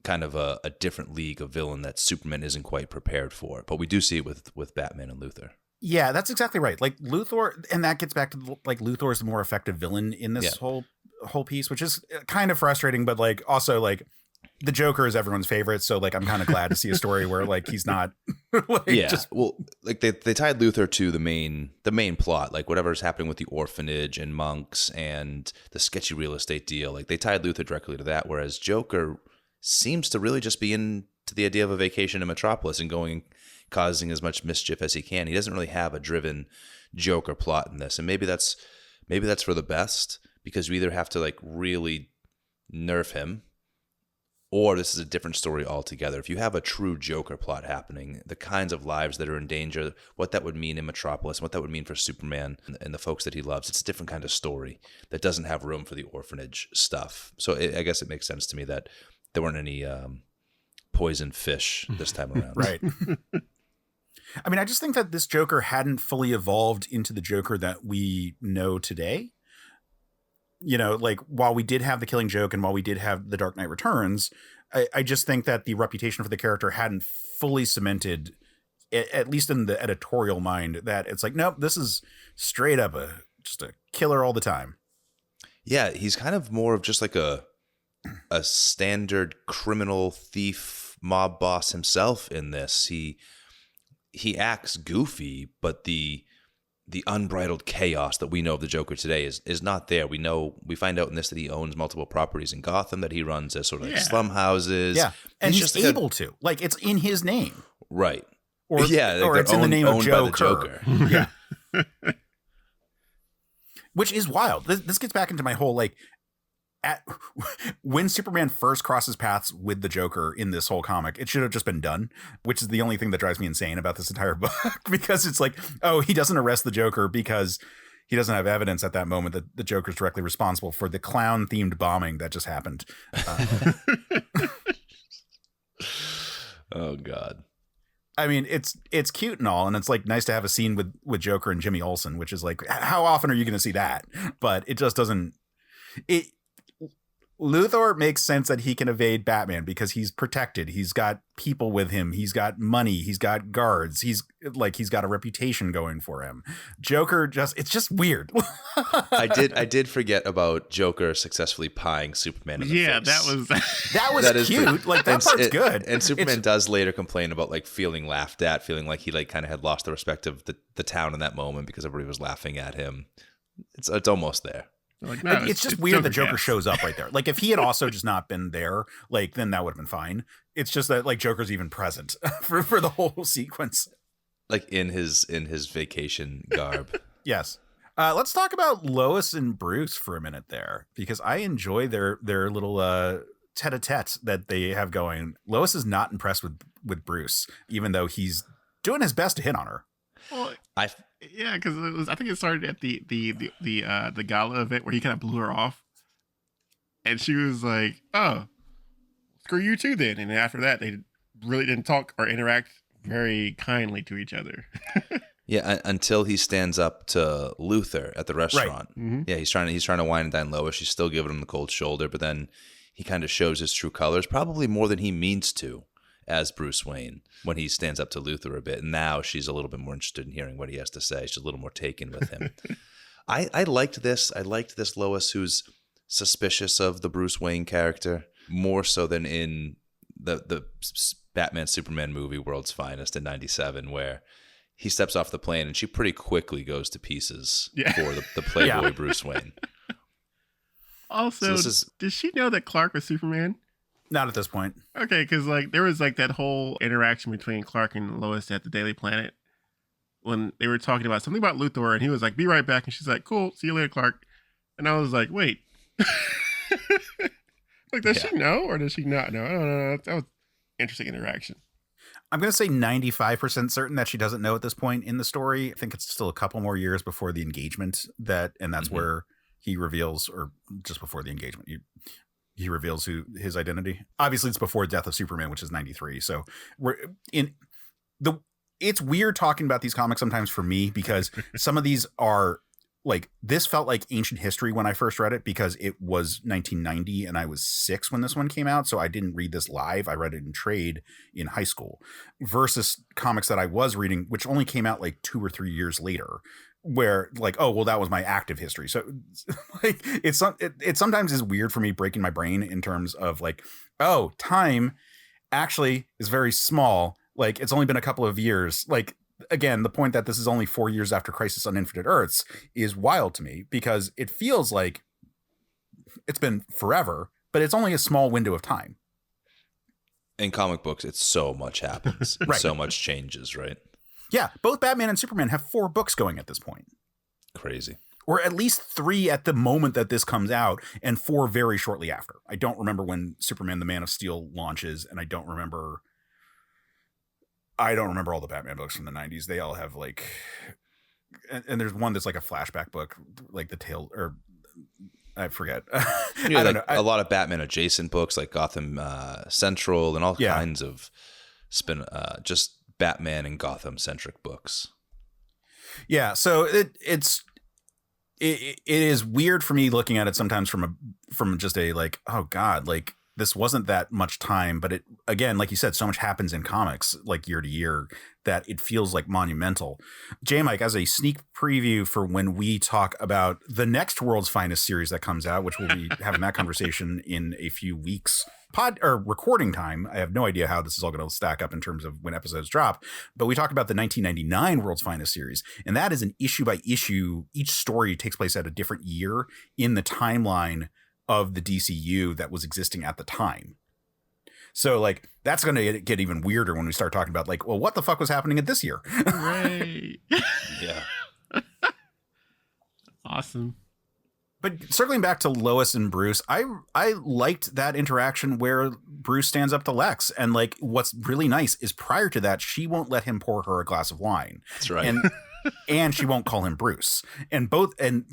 kind of a different league of villain that Superman isn't quite prepared for. But we do see it with Batman and Luthor. Yeah, that's exactly right. Like Luthor, and that gets back to like Luthor is the more effective villain in this whole piece, which is kind of frustrating, but like also like the Joker is everyone's favorite, so like I'm kind of glad to see a story where like he's not like they tied Luthor to the main plot, like whatever's happening with the orphanage and monks and the sketchy real estate deal, like they tied Luthor directly to that, whereas Joker seems to really just be into the idea of a vacation in Metropolis and causing as much mischief as he can. He doesn't really have a driven Joker plot in this, and maybe that's for the best, because we either have to like really nerf him, or this is a different story altogether. If you have a true Joker plot happening, the kinds of lives that are in danger, what that would mean in Metropolis, what that would mean for Superman and the folks that he loves, it's a different kind of story that doesn't have room for the orphanage stuff. So I guess it makes sense to me that there weren't any poisoned fish this time around. Right. I mean, I just think that this Joker hadn't fully evolved into the Joker that we know today. Like while we did have the Killing Joke and while we did have the Dark Knight Returns, I just think that the reputation for the character hadn't fully cemented at least in the editorial mind, that it's like, nope, this is straight up just a killer all the time. Yeah, he's kind of more of just like a standard criminal thief mob boss himself in this. He acts goofy, but the unbridled chaos that we know of the Joker today is not there. We find out in this that he owns multiple properties in Gotham, that he runs as sort of like slum houses. Yeah, and he's just able to. Like, it's in his name. Right. Or it's in the name of Joker. Yeah. Which is wild. This gets back into my whole, like, when Superman first crosses paths with the Joker in this whole comic, it should have just been done, which is the only thing that drives me insane about this entire book, because it's like, oh, he doesn't arrest the Joker because he doesn't have evidence at that moment that the Joker's directly responsible for the clown-themed bombing that just happened. Oh, God. I mean, it's cute and all, and it's like nice to have a scene with Joker and Jimmy Olsen, which is like, how often are you going to see that? But it just doesn't. Luthor makes sense that he can evade Batman because he's protected. He's got people with him. He's got money. He's got guards. He's got a reputation going for him. Joker it's just weird. I did forget about Joker successfully pieing Superman in the face. that was cute. Like, that part's good. And Superman does later complain about like feeling laughed at, feeling like he like kind of had lost the respect of the town in that moment because everybody was laughing at him. It's almost there. Like, no, it's just weird that Joker shows up right there. Like, if he had also just not been there, like, then that would have been fine. It's just that, like, Joker's even present for the whole sequence. Like in his vacation garb. Yes. Let's talk about Lois and Bruce for a minute there, because I enjoy their little tete-a-tete that they have going. Lois is not impressed with Bruce, even though he's doing his best to hit on her. Well, yeah, because I think it started at the gala event where he kind of blew her off, and she was like, "Oh, screw you too, then." And after that, they really didn't talk or interact very kindly to each other. Yeah, until he stands up to Luthor at the restaurant. Right. Mm-hmm. Yeah, he's trying to wine and dine Lois. She's still giving him the cold shoulder, but then he kind of shows his true colors, probably more than he means to, as Bruce Wayne, when he stands up to Luthor a bit. And now she's a little bit more interested in hearing what he has to say. She's a little more taken with him. I liked this. I liked this Lois who's suspicious of the Bruce Wayne character, more so than in the Batman Superman movie World's Finest in 97, where he steps off the plane and she pretty quickly goes to pieces for the Playboy Bruce Wayne. Also, did she know that Clark was Superman? Not at this point. Okay, because like there was like that whole interaction between Clark and Lois at the Daily Planet when they were talking about something about Luthor, and he was like, "Be right back," and she's like, "Cool, see you later, Clark." And I was like, "Wait, like does she know or does she not know?" I don't know. That was interesting interaction. I'm going to say 95% certain that she doesn't know at this point in the story. I think it's still a couple more years before the engagement and that's where he reveals, or just before the engagement, he reveals his identity. Obviously, it's before Death of Superman, which is 93. So it's weird talking about these comics sometimes for me, because some of these are like, this felt like ancient history when I first read it, because it was 1990 and I was 6 when this one came out. So I didn't read this live. I read it in trade in high school, versus comics that I was reading, which only came out like 2 or 3 years later, where like, oh, well, that was my active history. So like it sometimes is weird for me, breaking my brain in terms of like, oh, time actually is very small. Like, it's only been a couple of years. Like, again, the point that this is only 4 years after Crisis on Infinite Earths is wild to me, because it feels like it's been forever, but it's only a small window of time. In comic books, it's so much happens. Right. So much changes, right? Yeah, both Batman and Superman have 4 books going at this point. Crazy. Or at least 3 at the moment that this comes out, and 4 very shortly after. I don't remember when Superman the Man of Steel launches, and I don't remember all the Batman books from the 90s. They all have like, and there's one that's like a flashback book, like the tale, or I forget. I don't know. A lot of Batman adjacent books like Gotham Central and all kinds of just Batman and Gotham centric books. Yeah. So it is weird for me looking at it sometimes from just a like, oh God, like this wasn't that much time, but it, again, like you said, so much happens in comics like year to year that it feels like monumental. Jmike, as a sneak preview for when we talk about the next World's Finest series that comes out, which we'll be having that conversation in a few weeks, recording time. I have no idea how this is all going to stack up in terms of when episodes drop, but we talk about the 1999 World's Finest series, and that is an issue by issue. Each story takes place at a different year in the timeline of the DCU that was existing at the time. So like that's going to get even weirder when we start talking about like, well, what the fuck was happening at this year? Right. Yeah. Awesome. But circling back to Lois and Bruce, I liked that interaction where Bruce stands up to Lex, and like what's really nice is prior to that she won't let him pour her a glass of wine. That's right. And she won't call him Bruce. And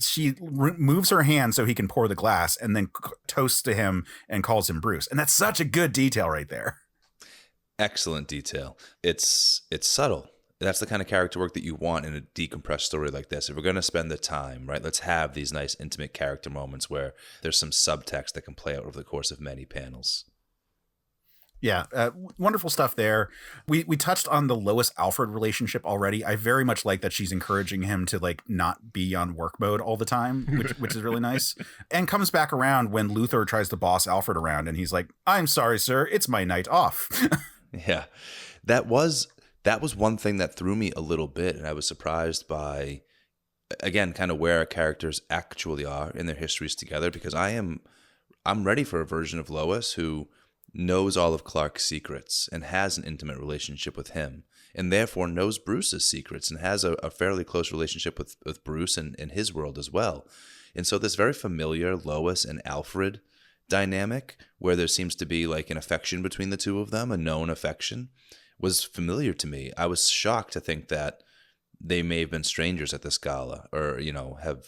she moves her hand so he can pour the glass, and then toasts to him and calls him Bruce. And that's such a good detail right there. Excellent detail. It's subtle. That's the kind of character work that you want in a decompressed story like this. If we're going to spend the time, right, let's have these nice intimate character moments where there's some subtext that can play out over the course of many panels. Yeah, wonderful stuff there. We touched on the Lois Alfred relationship already. I very much like that she's encouraging him to like not be on work mode all the time, which is really nice. And comes back around when Luthor tries to boss Alfred around, and he's like, "I'm sorry, sir, it's my night off." Yeah, that was one thing that threw me a little bit, and I was surprised by, again, kind of where our characters actually are in their histories together, because I'm ready for a version of Lois who knows all of Clark's secrets and has an intimate relationship with him, and therefore knows Bruce's secrets and has a fairly close relationship with Bruce and his world as well. And so this very familiar Lois and Alfred dynamic, where there seems to be like an affection between the two of them, a known affection, was familiar to me. I was shocked to think that they may have been strangers at this gala, or, you know, have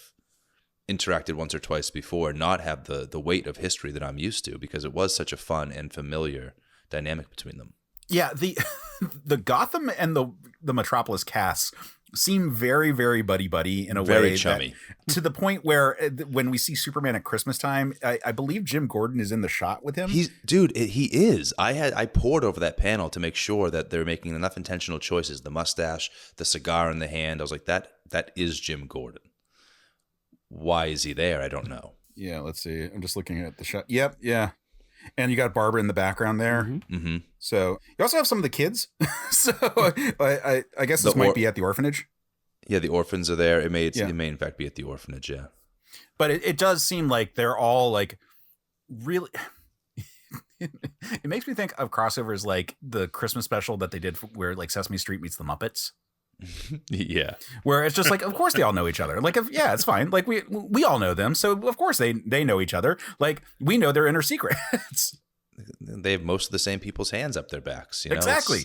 interacted once or twice before, not have the weight of history that I'm used to, because it was such a fun and familiar dynamic between them. Yeah, the Gotham and the Metropolis casts seem very, very buddy in a very way chummy, to the point where when we see Superman at Christmas time, I believe Jim Gordon is in the shot with him. He is. I pored over that panel to make sure that they're making enough intentional choices. The mustache, the cigar in the hand. I was like, that is Jim Gordon. Why is he there? I don't know. Yeah, let's see. I'm just looking at the shot. Yep, yeah. And you got Barbara in the background there. Mm-hmm. Mm-hmm. So you also have some of the kids. So I guess this might be at the orphanage. Yeah, the orphans are there. It may in fact be at the orphanage, yeah. But it does seem like they're all like really... It makes me think of crossovers like the Christmas special that they did where like Sesame Street meets the Muppets. Yeah, where it's just like, of course they all know each other. Like, it's fine. Like we all know them, so of course they know each other. Like we know their inner secrets. They have most of the same people's hands up their backs. You know? Exactly.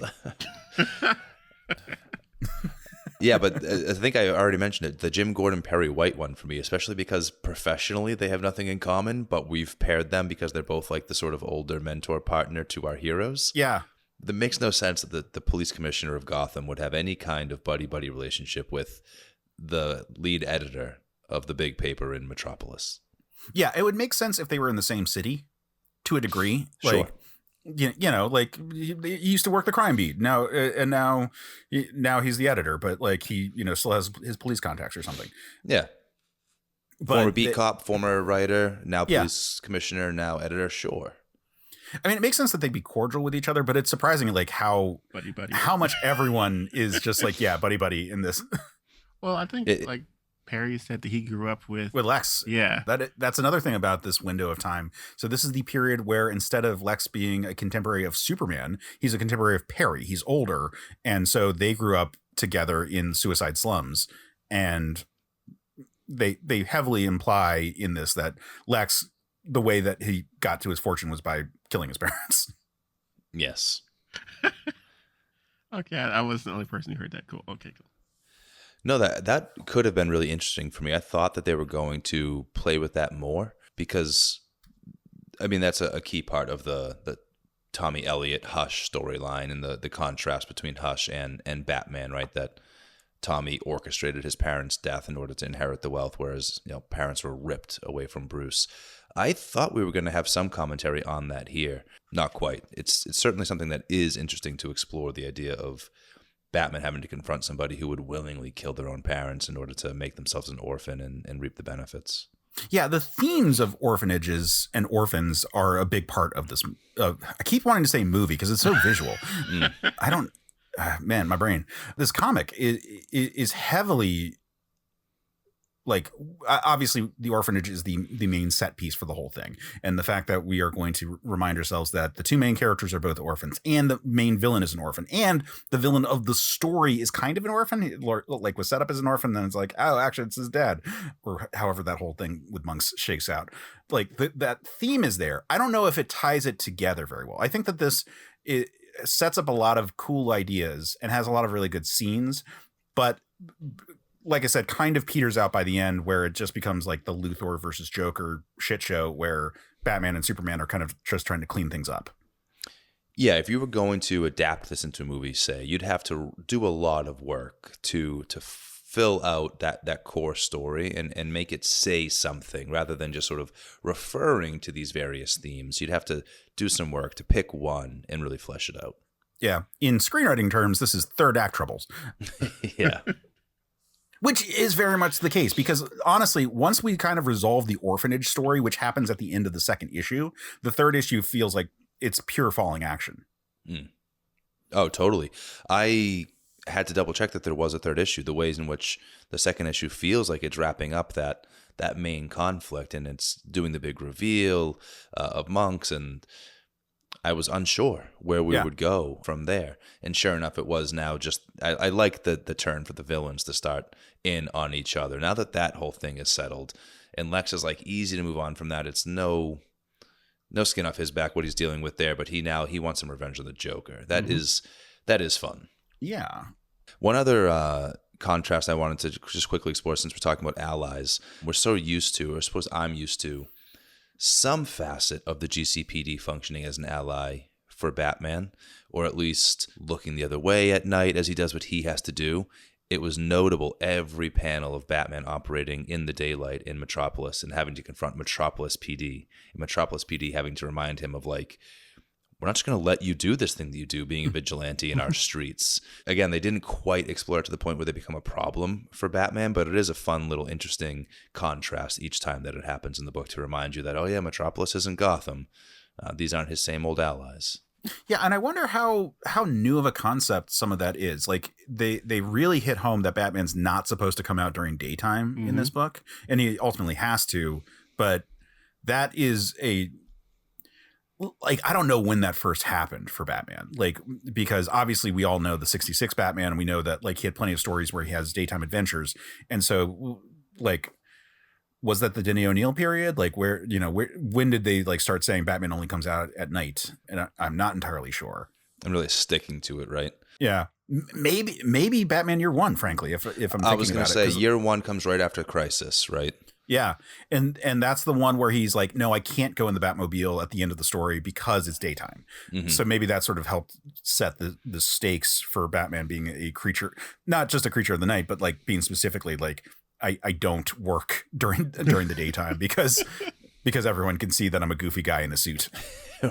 Yeah, but I think I already mentioned it. The Jim Gordon Perry White one for me, especially because professionally they have nothing in common, but we've paired them because they're both like the sort of older mentor partner to our heroes. Yeah. That makes no sense that the police commissioner of Gotham would have any kind of buddy-buddy relationship with the lead editor of the big paper in Metropolis. Yeah, it would make sense if they were in the same city to a degree. Like, sure. You know, like he used to work the crime beat now, and now he's the editor, but like he, you know, still has his police contacts or something. Yeah. But former beat cop, former writer, now police commissioner, now editor. Sure. I mean, it makes sense that they'd be cordial with each other, but it's surprising like how much everyone is just like, yeah, buddy in this. Well, I think like Perry said that he grew up with Lex. Yeah. That's another thing about this window of time. So this is the period where instead of Lex being a contemporary of Superman, he's a contemporary of Perry. He's older. And so they grew up together in suicide slums. And they heavily imply in this that Lex, the way that he got to his fortune was by killing his parents. Yes. Okay, I was the only person who heard that. Cool. Okay, cool. No, that could have been really interesting for me. I thought that they were going to play with that more because, I mean, that's a key part of the Tommy Elliott Hush storyline and the contrast between Hush and Batman, right? That Tommy orchestrated his parents' death in order to inherit the wealth, whereas, you know, parents were ripped away from Bruce. I thought we were going to have some commentary on that here. Not quite. It's certainly something that is interesting to explore, the idea of Batman having to confront somebody who would willingly kill their own parents in order to make themselves an orphan and reap the benefits. Yeah, the themes of orphanages and orphans are a big part of this. I keep wanting to say movie because it's so visual. I don't, man, my brain. This comic is heavily, like, obviously the orphanage is the main set piece for the whole thing. And the fact that we are going to remind ourselves that the two main characters are both orphans and the main villain is an orphan and the villain of the story is kind of an orphan, like was set up as an orphan. Then it's like, oh, actually it's his dad, or however that whole thing with monks shakes out. Like that theme is there. I don't know if it ties it together very well. I think that it sets up a lot of cool ideas and has a lot of really good scenes, but like I said, kind of peters out by the end where it just becomes like the Luthor versus Joker shit show where Batman and Superman are kind of just trying to clean things up. Yeah, if you were going to adapt this into a movie, say, you'd have to do a lot of work to fill out that core story and make it say something rather than just sort of referring to these various themes. You'd have to do some work to pick one and really flesh it out. Yeah. In screenwriting terms, this is third act troubles. Yeah. Which is very much the case, because honestly, once we kind of resolve the orphanage story, which happens at the end of the second issue, the third issue feels like it's pure falling action. Mm. Oh, totally. I had to double check that there was a third issue. The ways in which the second issue feels like it's wrapping up that main conflict, and it's doing the big reveal of monks, and I was unsure where we would go from there. And sure enough, it was now just, I like the turn for the villains to start in on each other. Now that whole thing is settled and Lex is like easy to move on from that. It's no skin off his back what he's dealing with there, but he wants some revenge on the Joker. That is fun. Yeah. One other contrast I wanted to just quickly explore, since we're talking about allies, we're so used to, or I suppose I'm used to, some facet of the GCPD functioning as an ally for Batman, or at least looking the other way at night as he does what he has to do. It was notable every panel of Batman operating in the daylight in Metropolis and having to confront Metropolis PD. And Metropolis PD having to remind him of, like, we're not just going to let you do this thing that you do, being a vigilante in our streets. Again, they didn't quite explore it to the point where they become a problem for Batman, but it is a fun little interesting contrast each time that it happens in the book to remind you that, oh yeah, Metropolis isn't Gotham. These aren't his same old allies. Yeah, and I wonder how new of a concept some of that is. Like, they really hit home that Batman's not supposed to come out during daytime in this book, and he ultimately has to, but that is I don't know when that first happened for Batman, like, because obviously we all know the 66 Batman, and we know that, like, he had plenty of stories where he has daytime adventures. And so, like, was that the Denny O'Neil period? Like, when did they, like, start saying Batman only comes out at night? And I'm not entirely sure. I'm really sticking to it, right? Yeah. Maybe Batman Year One, frankly, if I'm thinking about it. I was going to say Year One comes right after Crisis, right? Yeah. And that's the one where he's like, no, I can't go in the Batmobile at the end of the story because it's daytime. Mm-hmm. So maybe that sort of helped set the stakes for Batman being a creature, not just a creature of the night, but, like, being specifically like, I don't work during the daytime because everyone can see that I'm a goofy guy in a suit.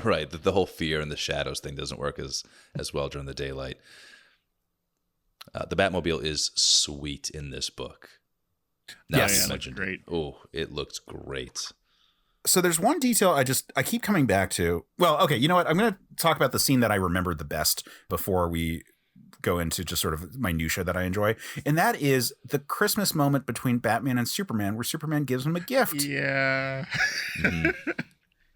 Right. The whole fear and the shadows thing doesn't work as well during the daylight. The Batmobile is sweet in this book. Yes, looks great. Oh, it looks great. So there's one detail I keep coming back to. Well, okay, you know what? I'm going to talk about the scene that I remembered the best before we go into just sort of minutia that I enjoy. And that is the Christmas moment between Batman and Superman, where Superman gives him a gift. Yeah. Mm-hmm.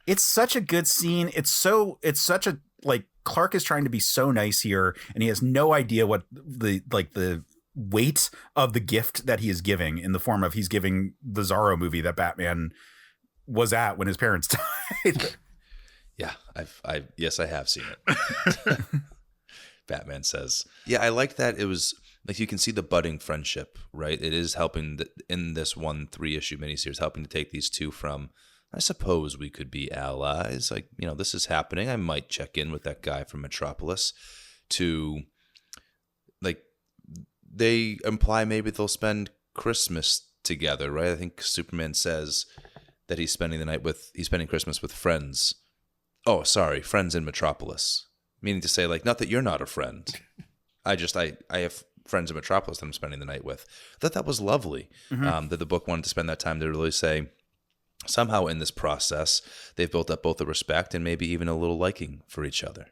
It's such a good scene. It's such a, like, Clark is trying to be so nice here, and he has no idea what the weight of the gift that he is giving, in the form of he's giving the Zorro movie that Batman was at when his parents died. Yeah, yes, I have seen it. Batman says, yeah, I like that. It was like, you can see the budding friendship, right? It is helping in this 3-issue miniseries, helping to take these two from, I suppose we could be allies. Like, this is happening. I might check in with that guy from Metropolis, to, like, they imply maybe they'll spend Christmas together, right? I think Superman says that he's spending Christmas with friends. Oh, sorry, friends in Metropolis. Meaning to say, like, not that you're not a friend. I have friends in Metropolis that I'm spending the night with. I thought that was lovely. That the book wanted to spend that time to really say, somehow in this process, they've built up both a respect and maybe even a little liking for each other.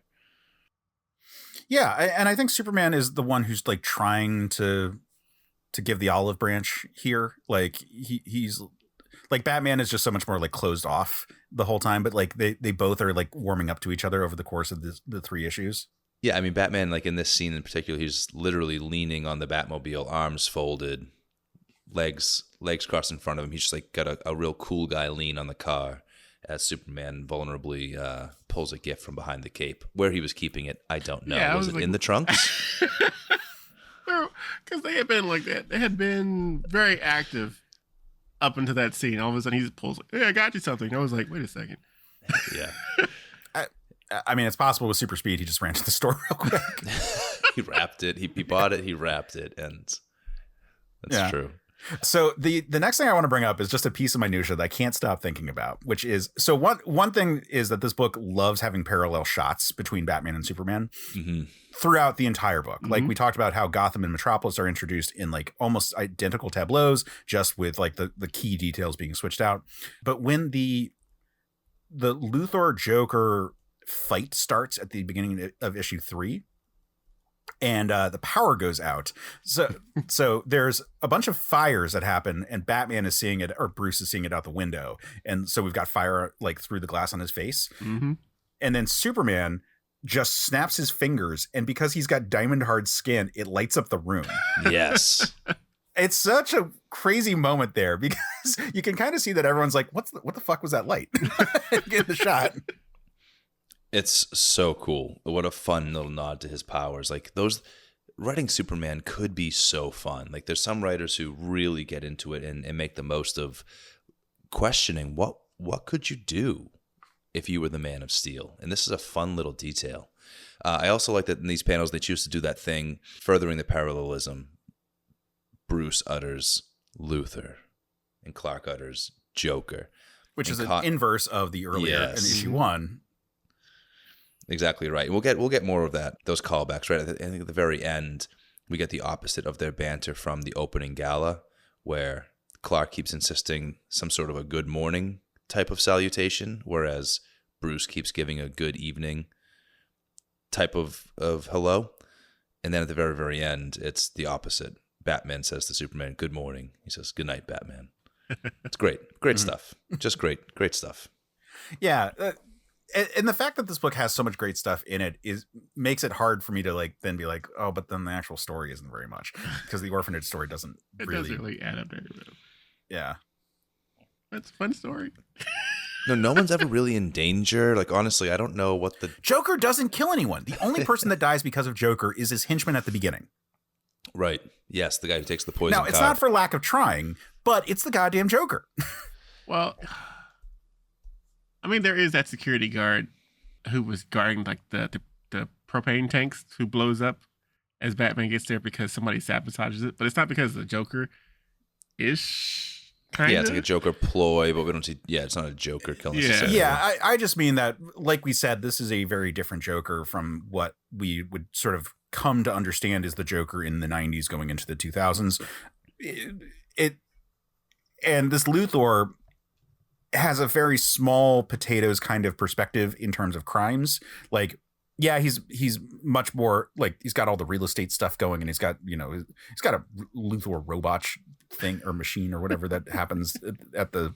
Yeah, and I think Superman is the one who's like trying to give the olive branch here. Like he's like, Batman is just so much more like closed off the whole time, but like they both are like warming up to each other over the course of the 3 issues. Yeah, I mean, Batman, like in this scene in particular, he's literally leaning on the Batmobile, arms folded, legs crossed in front of him. He's just like got a real cool guy lean on the car as Superman vulnerably pulls a gift from behind the cape. Where he was keeping it, I don't know. Yeah, was it like, in the trunks? Because they had been like that. They had been very active up until that scene. All of a sudden, he just pulls like, "Hey, I got you something." I was like, "Wait a second." Yeah. I mean, it's possible with super speed. He just ran to the store real quick. He wrapped it. He bought it. He wrapped it, and that's true. So the next thing I want to bring up is just a piece of minutia that I can't stop thinking about, which is, so one thing is that this book loves having parallel shots between Batman and Superman throughout the entire book. Like we talked about how Gotham and Metropolis are introduced in like almost identical tableaus, just with like the key details being switched out. But when the Luthor Joker fight starts at the beginning of issue 3, and the power goes out. So there's a bunch of fires that happen, and Batman is seeing it, or Bruce is seeing it out the window. And so we've got fire like through the glass on his face. And then Superman just snaps his fingers, and because he's got diamond hard skin, it lights up the room. Yes. It's such a crazy moment there, because you can kind of see that everyone's like, what the fuck was that light in the shot? It's so cool. What a fun little nod to his powers. Like, those writing Superman could be so fun. Like, there's some writers who really get into it and make the most of questioning what could you do if you were the Man of Steel. And this is a fun little detail. I also like that in these panels they choose to do that thing, furthering the parallelism. Bruce utters Luthor, and Clark utters Joker, which is an inverse of the earlier in issue 1. Exactly right. We'll get more of that, those callbacks, right? I think at the very end, we get the opposite of their banter from the opening gala, where Clark keeps insisting some sort of a good morning type of salutation, whereas Bruce keeps giving a good evening type of hello. And then at the very, very end, it's the opposite. Batman says to Superman, "Good morning." He says, "Good night, Batman." It's great. Great stuff. Just great stuff. Yeah. And the fact that this book has so much great stuff in it makes it hard for me to like then be like, oh, but then the actual story isn't very much, because the orphanage story doesn't really add up to anything. Yeah, that's a fun story. No one's ever really in danger. Like, honestly, I don't know what the Joker doesn't kill anyone. The only person that dies because of Joker is his henchman at the beginning. Right. Yes, the guy who takes the poison. Now, it's not for lack of trying, but it's the goddamn Joker. Well, I mean, there is that security guard who was guarding like the propane tanks, who blows up as Batman gets there because somebody sabotages it. But it's not because of the Joker-ish, kind of. Yeah, it's like a Joker ploy, but we don't see... Yeah, it's not a Joker kill necessarily. Yeah, I just mean that, like we said, this is a very different Joker from what we would sort of come to understand as the Joker in the 90s going into the 2000s. And this Luthor has a very small potatoes kind of perspective in terms of crimes. Like, yeah, he's much more like, he's got all the real estate stuff going, and he's got a Luthor robot thing or machine or whatever that happens at the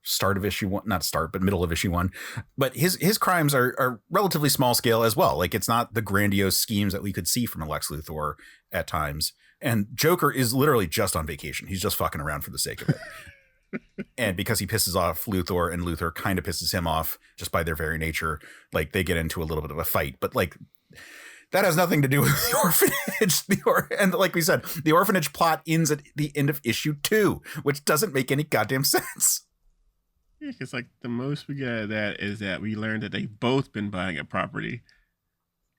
start of issue 1, not start, but middle of issue 1. But his crimes are relatively small scale as well. Like, it's not the grandiose schemes that we could see from a Lex Luthor at times. And Joker is literally just on vacation. He's just fucking around for the sake of it. And because he pisses off Luthor, and Luthor kind of pisses him off just by their very nature, like, they get into a little bit of a fight. But like, that has nothing to do with the orphanage. And like we said, the orphanage plot ends at the end of issue 2, which doesn't make any goddamn sense. Yeah, because like the most we get out of that is that we learned that they've both been buying a property,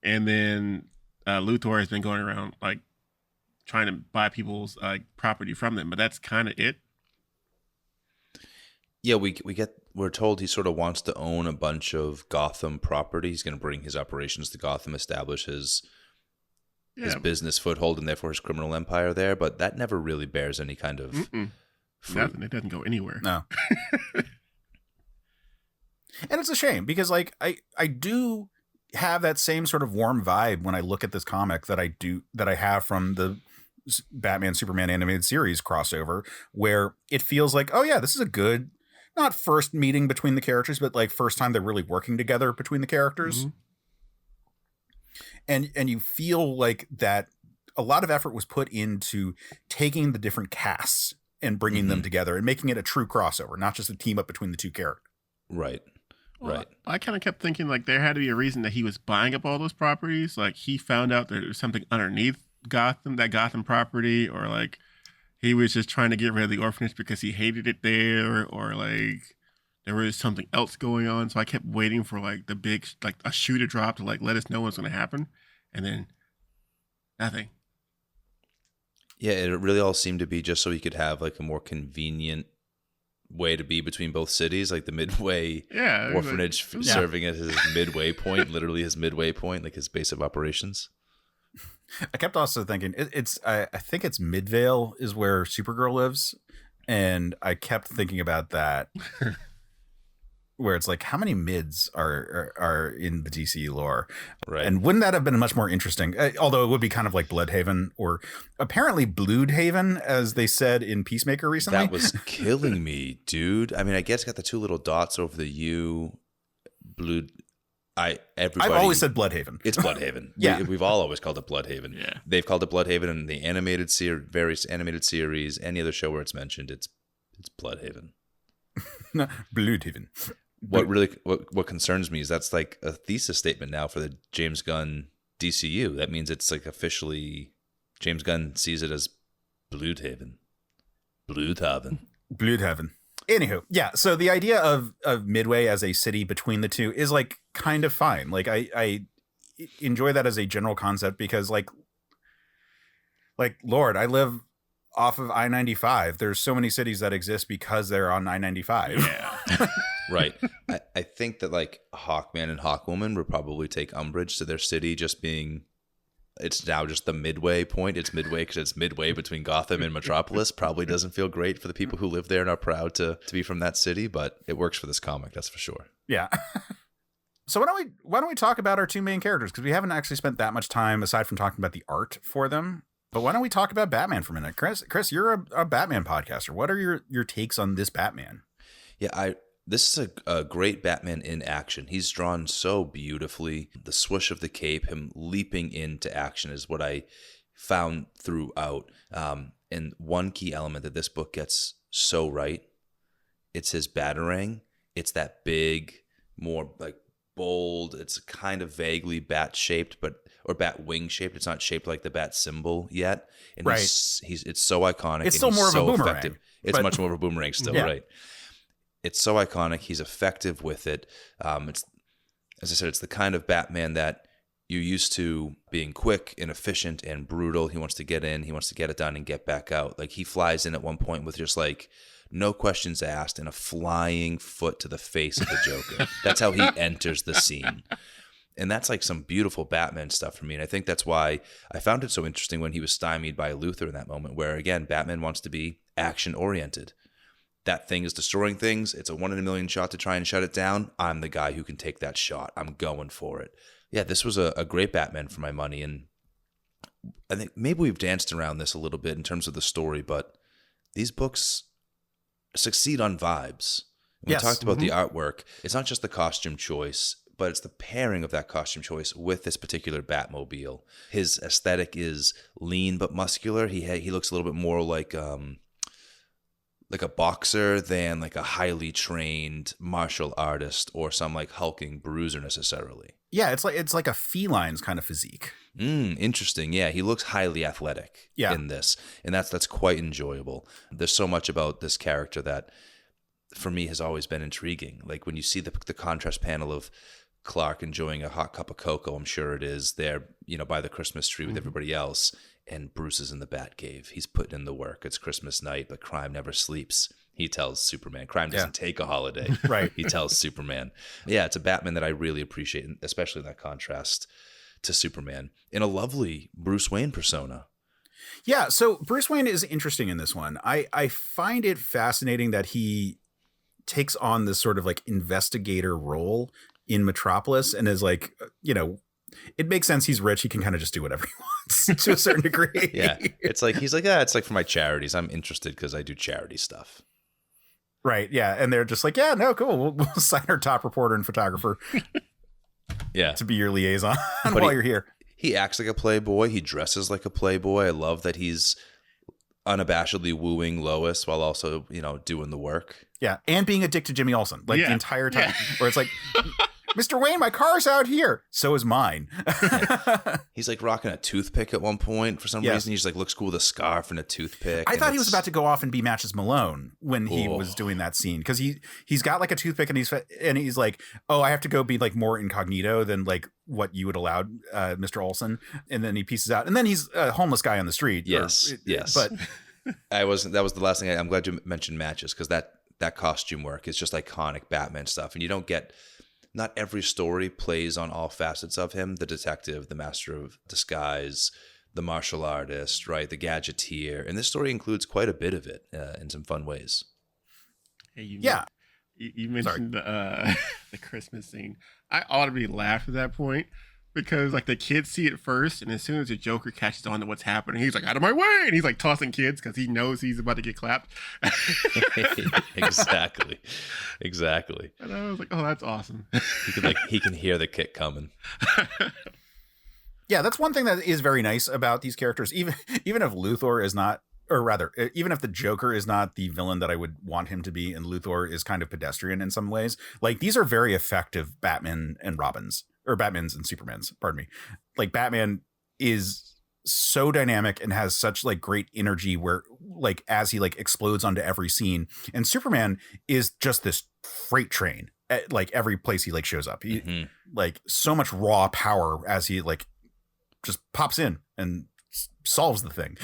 and then Luthor has been going around like trying to buy people's property from them. But that's kind of it. Yeah, we're told he sort of wants to own a bunch of Gotham property. He's going to bring his operations to Gotham, establish his business foothold, and therefore his criminal empire there. But that never really bears any kind of fruit. Nothing. It doesn't go anywhere. No. And it's a shame because, like, I do have that same sort of warm vibe when I look at this comic that I have from the Batman Superman animated series crossover, where it feels like, oh yeah, this is a good, not first meeting between the characters, but like first time they're really working together between the characters. Mm-hmm. And you feel like that a lot of effort was put into taking the different casts and bringing mm-hmm. them together and making it a true crossover, not just a team up between the two characters. Right. Well, right. I kind of kept thinking like there had to be a reason that he was buying up all those properties. Like he found out there was something underneath that Gotham property, or like he was just trying to get rid of the orphanage because he hated it there, or like there was something else going on. So I kept waiting for like the big, like a shoe to drop to like let us know what's going to happen. And then nothing. Yeah, it really all seemed to be just so he could have like a more convenient way to be between both cities, like the Midway orphanage serving as his midway point, literally his midway point, like his base of operations. I kept also thinking I think it's Midvale is where Supergirl lives, and I kept thinking about that, where it's like how many mids are in the DC lore, right? And wouldn't that have been much more interesting? Although it would be kind of like Bloodhaven, or apparently Bloodhaven, as they said in Peacemaker recently. That was killing me, dude. I mean, I guess it got the two little dots over the U. I've always said Bloodhaven. It's Bloodhaven. Yeah. We've all always called it Bloodhaven. Yeah. They've called it Bloodhaven in the animated various animated series, any other show where it's mentioned, it's Bloodhaven. No, Bloodhaven. What concerns me is that's like a thesis statement now for the James Gunn DCU. That means it's like officially James Gunn sees it as Bloodhaven. Anywho, yeah. So the idea of Midway as a city between the two is like kind of fine. Like I enjoy that as a general concept because like Lord, I live off of I-95. There's so many cities that exist because they're on I-95. Yeah. Right. I think that like Hawkman and Hawkwoman would probably take umbrage to their city just being, it's now just the midway point. It's midway because it's midway between Gotham and Metropolis. Probably doesn't feel great for the people who live there and are proud to be from that city, but it works for this comic, that's for sure. Yeah. So why don't we talk about our two main characters? Because we haven't actually spent that much time aside from talking about the art for them. But why don't we talk about Batman for a minute? Kris, you're a Batman podcaster. What are your takes on this Batman? Yeah, this is a great Batman in action. He's drawn so beautifully. The swoosh of the cape, him leaping into action is what I found throughout. And one key element that this book gets so right, it's his Batarang. It's that big, more like bold, it's kind of vaguely bat-shaped, or bat wing shaped. It's not shaped like the bat symbol yet. And right. It's so iconic. It's still more of a boomerang. Effective. It's much more of a boomerang still, yeah. Right. It's so iconic. He's effective with it. It's, as I said, it's the kind of Batman that you're used to being quick and efficient and brutal. He wants to get in, he wants to get it done and get back out. Like he flies in at one point with just like no questions asked and a flying foot to the face of the Joker. That's how he enters the scene. And that's like some beautiful Batman stuff for me. And I think that's why I found it so interesting when he was stymied by Luthor in that moment, where again, Batman wants to be action oriented. That thing is destroying things. It's a 1 in a million shot to try and shut it down. I'm the guy who can take that shot. I'm going for it. Yeah, this was a great Batman for my money. And I think maybe we've danced around this a little bit in terms of the story, but these books succeed on vibes. We talked about the artwork. It's not just the costume choice, but it's the pairing of that costume choice with this particular Batmobile. His aesthetic is lean but muscular. He looks a little bit more like a boxer than like a highly trained martial artist or some like hulking bruiser necessarily. Yeah, it's like a feline's kind of physique. Interesting. Yeah, he looks highly athletic in this, and that's quite enjoyable. There's so much about this character that for me has always been intriguing. Like when you see the contrast panel of Clark enjoying a hot cup of cocoa, I'm sure it is, there, by the Christmas tree with everybody else, and Bruce is in the Batcave. He's putting in the work. It's Christmas night, but crime never sleeps. He tells Superman. Crime doesn't take a holiday. Right. He tells Superman. Yeah, it's a Batman that I really appreciate, especially in that contrast to Superman, in a lovely Bruce Wayne persona. Yeah, so Bruce Wayne is interesting in this one. I find it fascinating that he takes on this sort of like investigator role in Metropolis and is like, it makes sense. He's rich. He can kind of just do whatever he wants to a certain degree. Yeah. It's like, he's like, it's like for my charities. I'm interested because I do charity stuff. Right. Yeah. And they're just like, yeah, no, cool. We'll sign our top reporter and photographer. Yeah. To be your liaison while you're here. He acts like a playboy. He dresses like a playboy. I love that he's unabashedly wooing Lois while also, doing the work. Yeah. And being a dick to Jimmy Olsen, like the entire time, where it's like, Mr. Wayne, my car's out here. So is mine. He's like rocking a toothpick at one point for some reason. He just like looks cool with a scarf and a toothpick. I thought he was about to go off and be Matches Malone when he was doing that scene, because he's got like a toothpick and he's like, oh, I have to go be like more incognito than like what you would allow, Mr. Olsen. And then he pieces out, and then he's a homeless guy on the street. Yes. But that was the last thing. I'm glad you mentioned Matches, because that costume work is just iconic Batman stuff, and you don't get. Not every story plays on all facets of him. The detective, the master of disguise, the martial artist, right? The gadgeteer. And this story includes quite a bit of it in some fun ways. Hey, you mentioned the Christmas scene. I audibly laughed at that point because like the kids see it first, and as soon as the Joker catches on to what's happening, he's like, out of my way, and he's like tossing kids because he knows he's about to get clapped. Exactly. And I was like, oh, that's awesome. He can hear the kick coming. Yeah, that's one thing that is very nice about these characters. Even if Luthor is not, or rather, even if the Joker is not the villain that I would want him to be, and Luthor is kind of pedestrian in some ways, like these are very effective Batman and Robins. Or Batman's and Superman's, pardon me. Like Batman is so dynamic and has such like great energy where like as he like explodes onto every scene, and Superman is just this freight train at like every place he like shows up. He like so much raw power as he like just pops in and solves the thing.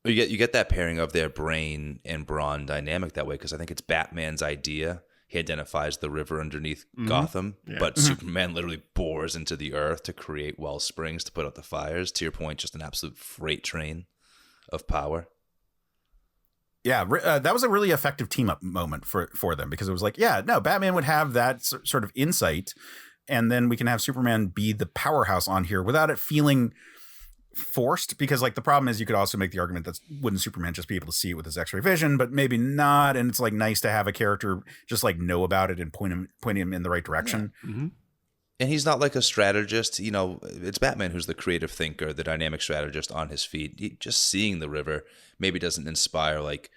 You get that pairing of their brain and brawn dynamic that way, because I think it's Batman's idea. He identifies the river underneath Gotham, but Superman literally bores into the earth to create well springs to put out the fires. To your point, just an absolute freight train of power. Yeah, that was a really effective team up moment for them, because it was like, yeah, no, Batman would have that sort of insight, and then we can have Superman be the powerhouse on here without it feeling forced, because like the problem is you could also make the argument that wouldn't Superman just be able to see it with his X-ray vision, but maybe not, and it's like nice to have a character just like know about it and point him in the right direction. And he's not like a strategist, it's Batman who's the creative thinker, the dynamic strategist on his feet. Just seeing the river maybe doesn't inspire like,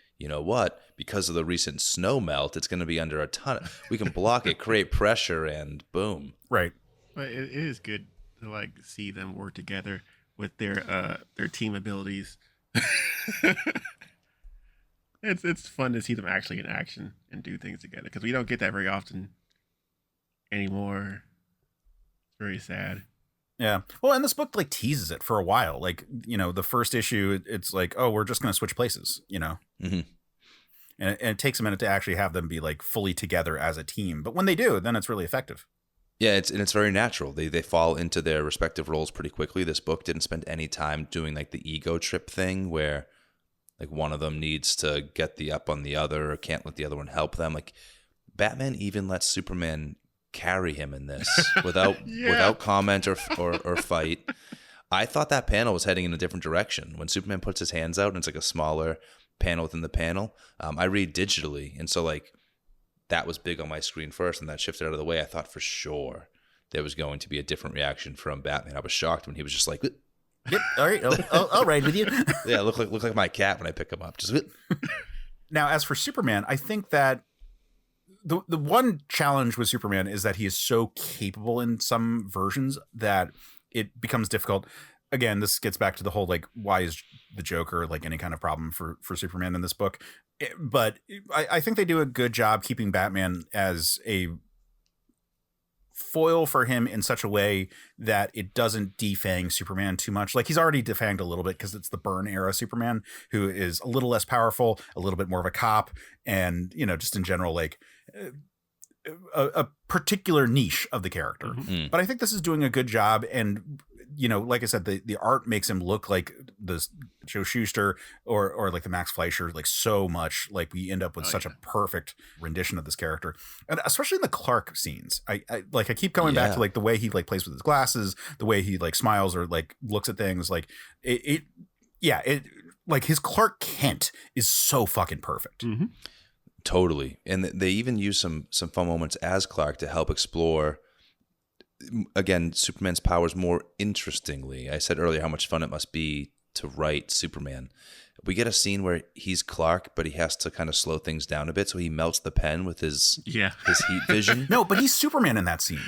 because of the recent snow melt, it's going to be under a ton we can block it, create pressure, and boom. Right. But it is good to like see them work together with their team abilities. It's fun to see them actually in action and do things together, because we don't get that very often anymore. It's very sad. Yeah. Well, and this book like teases it for a while. Like, the first issue, it's like, oh, we're just going to switch places, And it takes a minute to actually have them be like fully together as a team. But when they do, then it's really effective. Yeah, it's very natural. They fall into their respective roles pretty quickly. This book didn't spend any time doing like the ego trip thing where like one of them needs to get the up on the other or can't let the other one help them. Like Batman even lets Superman carry him in this without comment or fight. I thought that panel was heading in a different direction. When Superman puts his hands out and it's like a smaller panel within the panel, I read digitally, and so like that was big on my screen first, and that shifted out of the way. I thought for sure there was going to be a different reaction from Batman. I was shocked when he was just like, "Yep, all right, I'll ride with you." Yeah, look like my cat when I pick him up. Just Now, as for Superman, I think that the one challenge with Superman is that he is so capable in some versions that it becomes difficult. Again, this gets back to the whole like, why is the Joker like any kind of problem for Superman in this book? But I think they do a good job keeping Batman as a foil for him in such a way that it doesn't defang Superman too much. Like, he's already defanged a little bit because it's the Byrne era Superman, who is a little less powerful, a little bit more of a cop, and, you know, just in general, like a particular niche of the character. Mm-hmm. But I think this is doing a good job. And, you know, like I said, the art makes him look like the Joe Shuster or like the Max Fleischer, like so much. Like, we end up with such a perfect rendition of this character, and especially in the Clark scenes. I keep coming back to like the way he like plays with his glasses, the way he like smiles or like looks at things. Like it like his Clark Kent is so fucking perfect. Mm-hmm. Totally. And they even use some fun moments as Clark to help explore, again, Superman's powers more interestingly. I said earlier how much fun it must be to write Superman. We get a scene where he's Clark, but he has to kind of slow things down a bit, so he melts the pen with his heat vision. No, but he's Superman in that scene.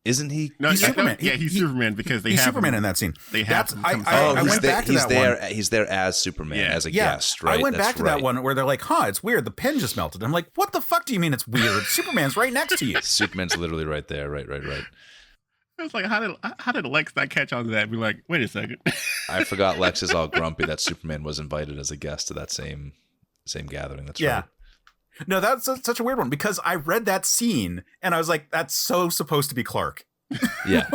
Isn't he? No, he's Superman. He's Superman because he's Superman in that scene. They have. I went back to that one. He's there as Superman, as a guest, right? I went back to that one where they're like, "Huh, it's weird. The pen just melted." I'm like, "What the fuck do you mean it's weird? Superman's right next to you." Superman's literally right there. Right. I was like, how did Lex not catch on to that? Be like, wait a second. I forgot Lex is all grumpy that Superman was invited as a guest to that same gathering. That's right. No, that's such a weird one because I read that scene and I was like, that's so supposed to be Clark. Yeah.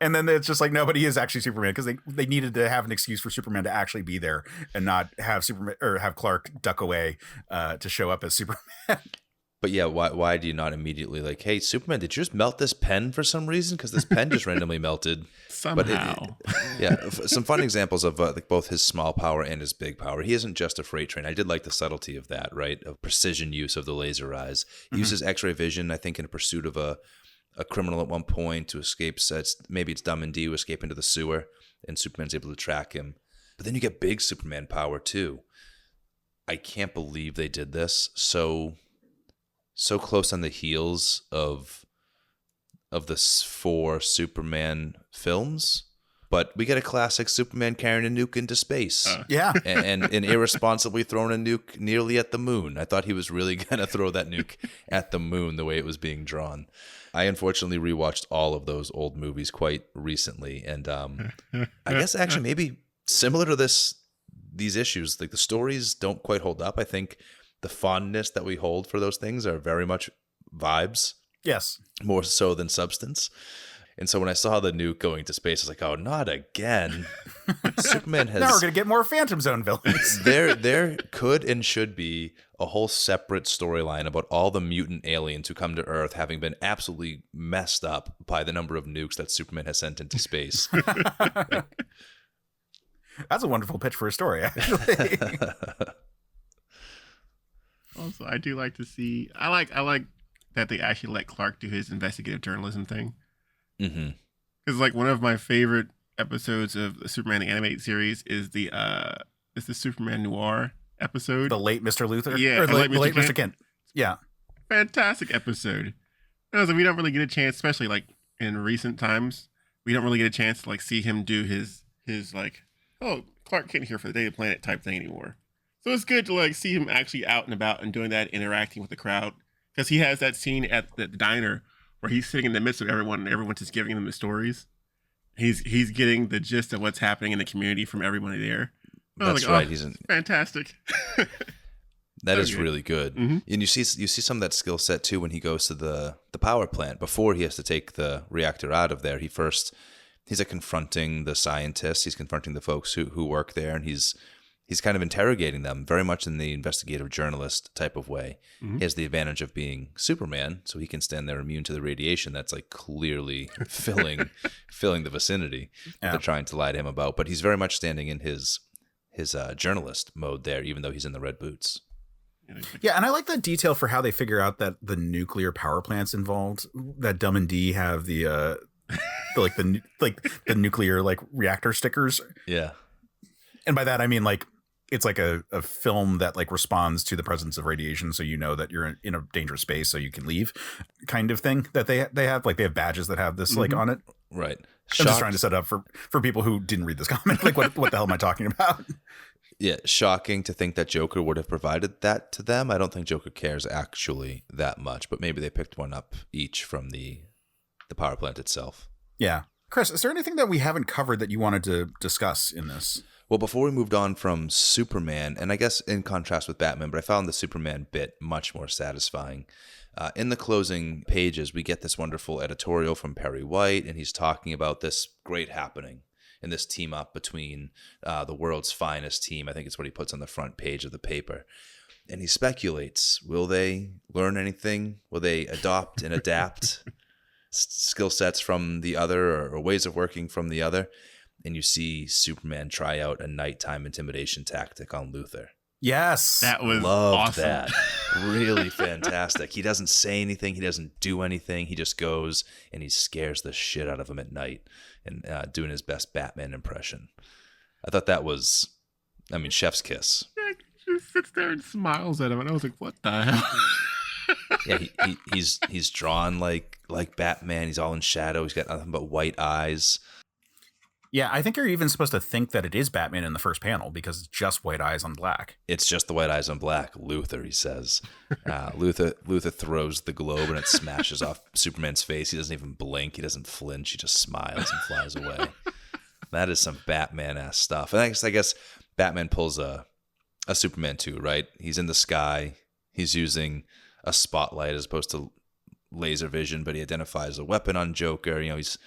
And then it's just like, no, but he is actually Superman because they needed to have an excuse for Superman to actually be there and not have Superman or have Clark duck away to show up as Superman. But yeah, why do you not immediately like, hey, Superman, did you just melt this pen for some reason? Because this pen just randomly melted. Somehow. Some fun examples of like both his small power and his big power. He isn't just a freight train. I did like the subtlety of that, right? Of precision use of the laser eyes. He uses X-ray vision, I think, in pursuit of a criminal at one point to escape. Maybe it's Dumb and D who escape into the sewer, and Superman's able to track him. But then you get big Superman power too. I can't believe they did this so close on the heels of the 4 Superman films, but we get a classic Superman carrying a nuke into space. And irresponsibly throwing a nuke nearly at the moon. I thought he was really going to throw that nuke at the moon the way it was being drawn. I unfortunately rewatched all of those old movies quite recently, and I guess actually maybe similar to these issues, like the stories don't quite hold up. I think the fondness that we hold for those things are very much vibes. Yes. More so than substance. And so when I saw the nuke going to space, I was like, oh, not again. Superman has... Now we're going to get more Phantom Zone villains. There could and should be a whole separate storyline about all the mutant aliens who come to Earth having been absolutely messed up by the number of nukes that Superman has sent into space. That's a wonderful pitch for a story, actually. Also, I do like to see. I like that they actually let Clark do his investigative journalism thing. Mm-hmm. Because like one of my favorite episodes of the Superman the animated series is the Superman Noir episode. The late Mr. Luther, yeah, or the late Mr. Kent. Yeah, fantastic episode. I was like, we don't really get a chance, especially like in recent times, we don't really get a chance to like see him do his like, oh, Clark Kent here for the Daily Planet type thing anymore. So it's good to like see him actually out and about and doing that, interacting with the crowd. Because he has that scene at the diner where he's sitting in the midst of everyone and everyone's just giving him the stories. He's getting the gist of what's happening in the community from everybody there. That's like, right. Oh, He's fantastic. That is really good. Mm-hmm. And you see some of that skill set too when he goes to the power plant. Before he has to take the reactor out of there, he's like confronting the scientists. He's confronting the folks who work there, and he's kind of interrogating them very much in the investigative journalist type of way. Mm-hmm. He has the advantage of being Superman, so he can stand there immune to the radiation that's like clearly filling the vicinity that they're trying to lie to him about. But he's very much standing in his journalist mode there, even though he's in the red boots. Yeah, and I like that detail for how they figure out that the nuclear power plant's involved. That Dumb and D have the nuclear like reactor stickers. Yeah, and by that I mean like it's like a film that like responds to the presence of radiation, so you know that you're in a dangerous space, so you can leave, kind of thing. That they have like they have badges that have this like on it. Right. I'm just trying to set up for people who didn't read this comic. Like what the hell am I talking about? Yeah, shocking to think that Joker would have provided that to them. I don't think Joker cares actually that much, but maybe they picked one up each from the power plant itself. Yeah. Kris, is there anything that we haven't covered that you wanted to discuss in this? Well, before we moved on from Superman, and I guess in contrast with Batman, but I found the Superman bit much more satisfying. In the closing pages, we get this wonderful editorial from Perry White, and he's talking about this great happening in this team up between the world's finest team. I think it's what he puts on the front page of the paper. And he speculates, will they learn anything? Will they adopt and adapt skill sets from the other or ways of working from the other? And you see Superman try out a nighttime intimidation tactic on Luthor. Yes. That was Loved awesome. that. Really fantastic. He doesn't say anything. He doesn't do anything. He just goes and he scares the shit out of him at night and doing his best Batman impression. I thought that was, chef's kiss. Yeah, he just sits there and smiles at him, and I was like, "What the hell?" Yeah, he's drawn like Batman. He's all in shadow. He's got nothing but white eyes. Yeah, I think you're even supposed to think that it is Batman in the first panel because it's just white eyes on black. It's just the white eyes on black. Luthor, he says. Luthor throws the globe and it smashes off Superman's face. He doesn't even blink. He doesn't flinch. He just smiles and flies away. That is some Batman-ass stuff. And I guess Batman pulls a Superman too, right? He's in the sky. He's using a spotlight as opposed to laser vision, but he identifies a weapon on Joker. He's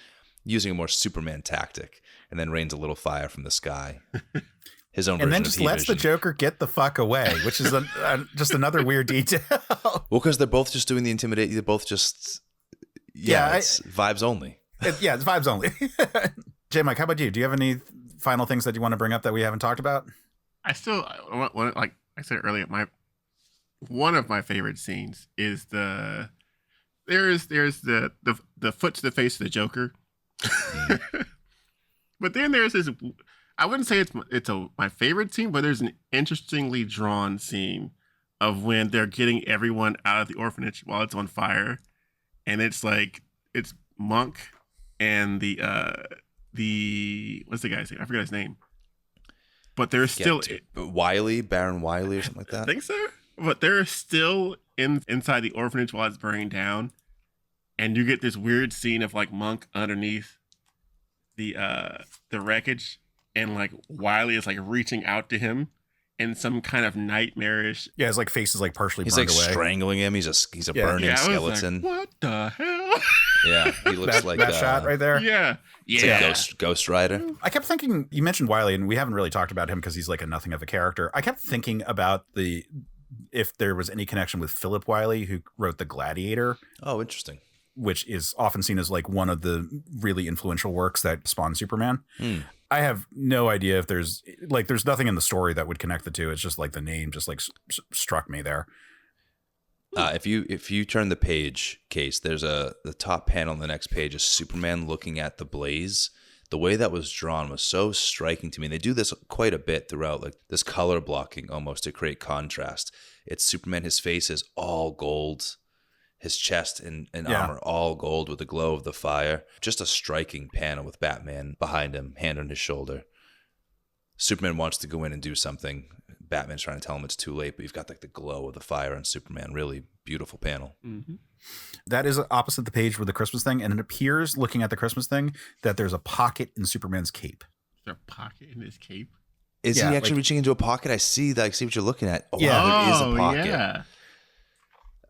using a more Superman tactic, and then rains a little fire from the sky. His own version and then just lets the Joker get the fuck away, which is just another weird detail. Well, because they're both just doing the intimidate. They're both just it's vibes only. Oh, It's vibes only. Jmike, how about you? Do you have any final things that you want to bring up that we haven't talked about? I still, like I said earlier, one of my favorite scenes is there's the foot to the face of the Joker. But then there's this, I wouldn't say it's my favorite scene, but there's an interestingly drawn scene of when they're getting everyone out of the orphanage while it's on fire. And it's Monk and the what's the guy's name? I forgot his name. But they're still Baron Wiley or something like that. I think so. But they're still inside the orphanage while it's burning down. And you get this weird scene of Monk underneath the wreckage, and Wiley is reaching out to him in some kind of nightmarish. Yeah, his face is partially he's burned away. strangling him. He's a burning skeleton. What the hell? Yeah, he looks like that shot right there. Yeah, it's Ghost Rider. I kept thinking, you mentioned Wiley, and we haven't really talked about him because he's a nothing of a character. I kept thinking about if there was any connection with Philip Wiley, who wrote The Gladiator. Oh, interesting. Which is often seen as one of the really influential works that spawned Superman. I have no idea if there's nothing in the story that would connect the two. It's just the name just struck me there. If you turn the page, Case, there's the top panel on the next page is Superman looking at the blaze. The way that was drawn was so striking to me. And they do this quite a bit throughout, this color blocking almost to create contrast. It's Superman, his face is all gold. His chest and armor all gold with the glow of the fire. Just a striking panel with Batman behind him, hand on his shoulder. Superman wants to go in and do something. Batman's trying to tell him it's too late, but you've got the glow of the fire on Superman. Really beautiful panel. Mm-hmm. That is opposite the page with the Christmas thing, and it appears, looking at the Christmas thing, that there's a pocket in Superman's cape. Is there a pocket in his cape? Is he actually reaching into a pocket? I see that. I see what you're looking at. Oh, yeah. wow, there is a pocket. Yeah.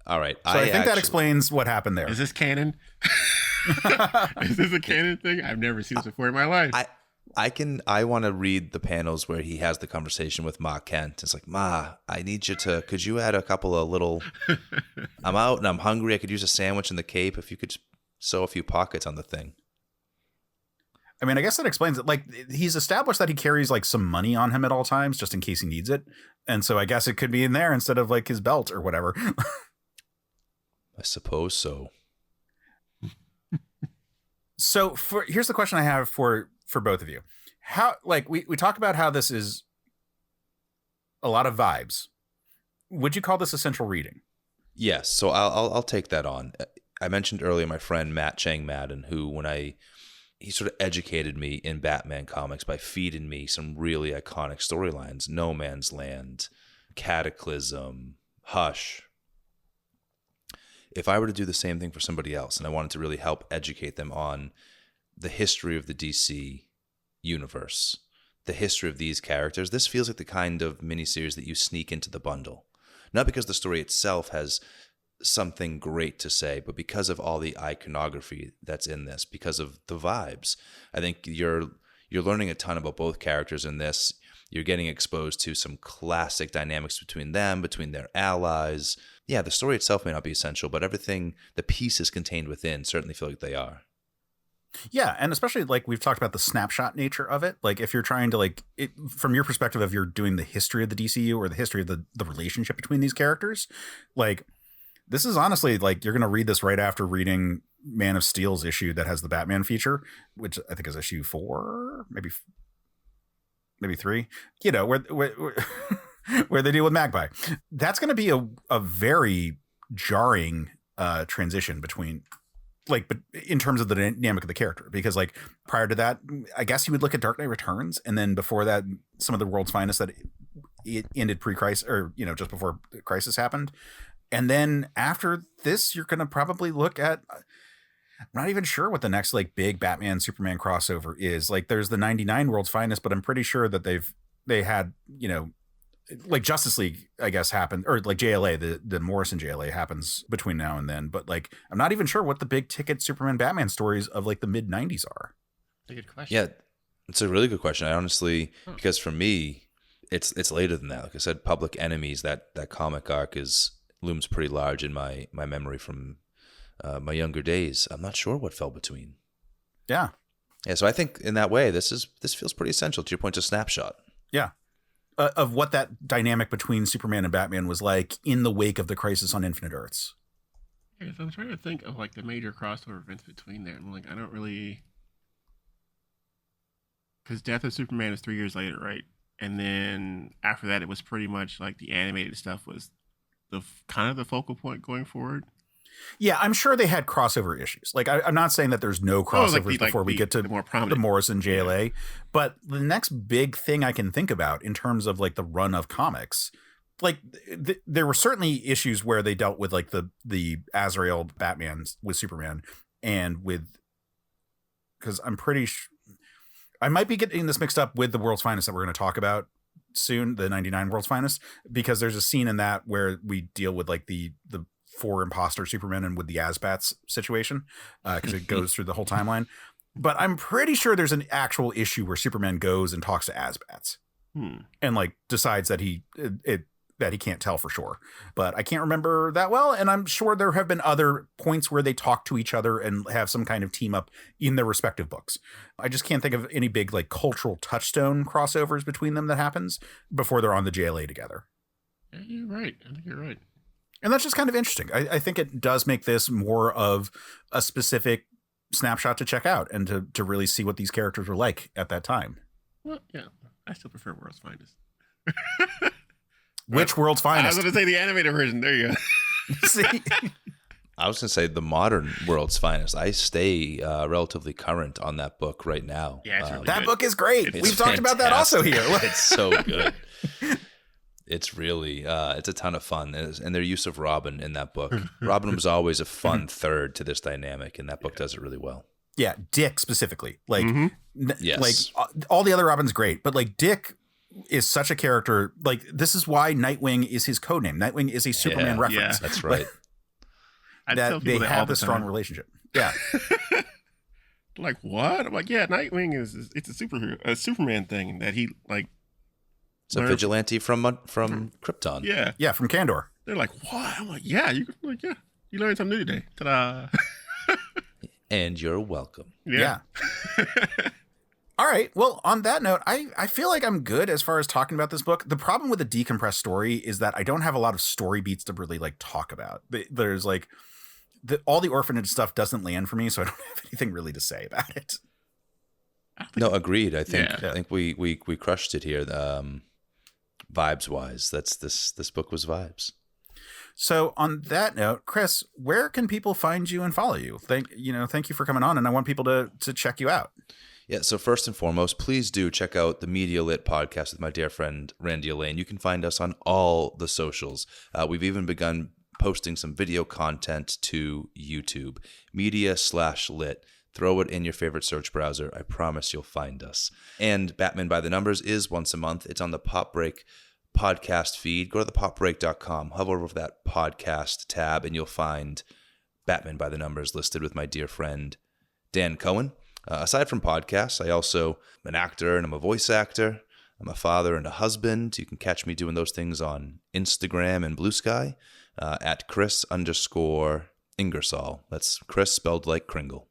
All right. So I think that explains what happened there. Is this canon? Is this a canon thing? I've never seen this before in my life. I want to read the panels where he has the conversation with Ma Kent. It's Ma, I need you could you add a couple of little, I'm out and I'm hungry. I could use a sandwich in the cape. If you could sew a few pockets on the thing. I guess that explains it. He's established that he carries some money on him at all times, just in case he needs it. And so I guess it could be in there instead of his belt or whatever. I suppose so. So here's the question I have for both of you. How, we talk about how this is a lot of vibes. Would you call this essential reading? Yes. So I'll take that on. I mentioned earlier my friend Matt Chang Madden, who when I he sort of educated me in Batman comics by feeding me some really iconic storylines. No Man's Land, Cataclysm, Hush. If I were to do the same thing for somebody else and I wanted to really help educate them on the history of the DC universe, the history of these characters, this feels like the kind of miniseries that you sneak into the bundle. Not because the story itself has something great to say, but because of all the iconography that's in this, because of the vibes. I think you're learning a ton about both characters in this. You're getting exposed to some classic dynamics between them, between their allies. Yeah, the story itself may not be essential, but everything, the pieces contained within, certainly feel like they are. Yeah, and especially like we've talked about the snapshot nature of it. Like if you're trying to like it from your perspective, if you're doing the history of the DCU or the history of the relationship between these characters, like this is honestly like you're going to read this right after reading Man of Steel's issue that has the Batman feature, which I think is issue 4, maybe 3. You know, where where they deal with Magpie. That's going to be a very jarring transition between. Like, but in terms of the dynamic of the character, because like prior to that, I guess you would look at Dark Knight Returns, and then before that, some of the World's Finest that it ended pre-crisis, or you know, just before the crisis happened, and then after this, you're going to probably look at. I'm not even sure what the next like big Batman Superman crossover is. Like, there's the '99 World's Finest, but I'm pretty sure that they had, you know, like Justice League, I guess, happened, or like JLA, the Morrison JLA happens between now and then. But like, I'm not even sure what the big ticket Superman Batman stories of like the mid 90s are. A good question. Yeah, it's a really good question. I honestly, because for me, it's later than that. Like I said, Public Enemies, that comic arc looms pretty large in my memory from my younger days. I'm not sure what fell between. Yeah. Yeah. So I think in that way, this feels pretty essential to your point, to snapshot. Yeah. Of what that dynamic between Superman and Batman was like in the wake of the Crisis on Infinite Earths. Yeah, so I'm trying to think of like the major crossover events between there. I'm like, I don't really, because Death of Superman is 3 years later, right? And then after that, it was pretty much like the animated stuff was the kind of the focal point going forward. Yeah, I'm sure they had crossover issues. Like, I'm not saying that there's no crossovers before we get to the Morrison JLA, yeah. But the next big thing I can think about in terms of like the run of comics, like there were certainly issues where they dealt with like the Azrael Batman with Superman and with, because I'm pretty sure I might be getting this mixed up with the World's Finest that we're going to talk about soon, the 99 World's Finest, because there's a scene in that where we deal with like the 4 imposter Supermen and with the Asbats situation, because it goes through the whole timeline. But I'm pretty sure there's an actual issue where Superman goes and talks to Asbats and like decides that he can't tell for sure. But I can't remember that well, and I'm sure there have been other points where they talk to each other and have some kind of team up in their respective books. I just can't think of any big like cultural touchstone crossovers between them that happens before they're on the JLA together. Yeah, you're right. I think you're right. And that's just kind of interesting. I think it does make this more of a specific snapshot to check out and to really see what these characters were like at that time. Well, yeah, I still prefer World's Finest. Which World's Finest? I was going to say the animated version. There you go. See? I was going to say the modern World's Finest. I stay relatively current on that book right now. Yeah, it's really that good. book is great. We've talked about that also here. It's so good. It's really, it's a ton of fun. And their use of Robin in that book. Robin was always a fun third to this dynamic, and that book does it really well. Yeah, Dick specifically. Like, yes. like all the other Robin's great, but like Dick is such a character. Like, this is why Nightwing is his codename. Nightwing is a Superman reference. Yeah, that's right. That they have a strong relationship. Yeah. Like, what? I'm like, yeah, Nightwing it's a Superman thing that he like. It's a vigilante from Krypton. Yeah. Yeah, from Kandor. They're like, what? I'm like, yeah, you learned something new today. Ta-da. And you're welcome. Yeah. All right. Well, on that note, I feel like I'm good as far as talking about this book. The problem with the decompressed story is that I don't have a lot of story beats to really like talk about. There's like all the orphanage stuff doesn't land for me, so I don't have anything really to say about it. No, agreed. I think we crushed it here. Vibes wise, this book was vibes. So on that note, Kris, where can people find you and follow you? Thank you for coming on, and I want people to check you out. Yeah, so first and foremost, please do check out the Media Lit podcast with my dear friend Randy Elaine. You can find us on all the socials. We've even begun posting some video content to YouTube. Media/lit. Throw it in your favorite search browser. I promise you'll find us. And Batman by the Numbers is once a month. It's on the Pop Break podcast feed. Go to thepopbreak.com, hover over that podcast tab, and you'll find Batman by the Numbers listed with my dear friend Dan Cohen. Aside from podcasts, I also am an actor and I'm a voice actor. I'm a father and a husband. You can catch me doing those things on Instagram and Blue Sky at Kris_Ingersoll. That's Kris spelled like Kringle.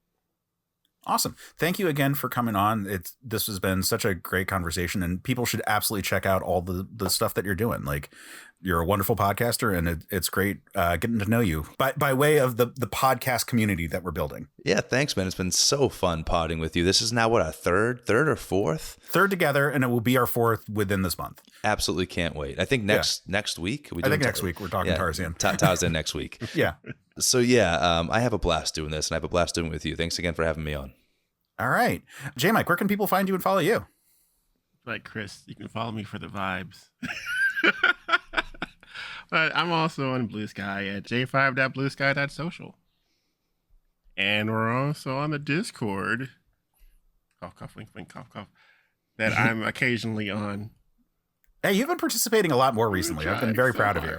Awesome. Thank you again for coming on. This has been such a great conversation, and people should absolutely check out all the stuff that you're doing. Like, you're a wonderful podcaster, and it's great getting to know you by way of the podcast community that we're building. Yeah, thanks, man. It's been so fun podding with you. This is now, what, a third or fourth? Third together, and it will be our fourth within this month. Absolutely can't wait. I think next week. Next week we're talking Tarzan. Tarzan next week. Yeah. So yeah, I have a blast doing this, and I have a blast doing it with you. Thanks again for having me on. All right. Jmike, where can people find you and follow you? Like Kris, you can follow me for the vibes. But I'm also on Blue Sky at j5.bluesky.social. And we're also on the Discord. Cough, cough, wink, wink, cough, cough. That I'm occasionally on. Hey, you've been participating a lot more recently. I've been very proud of you.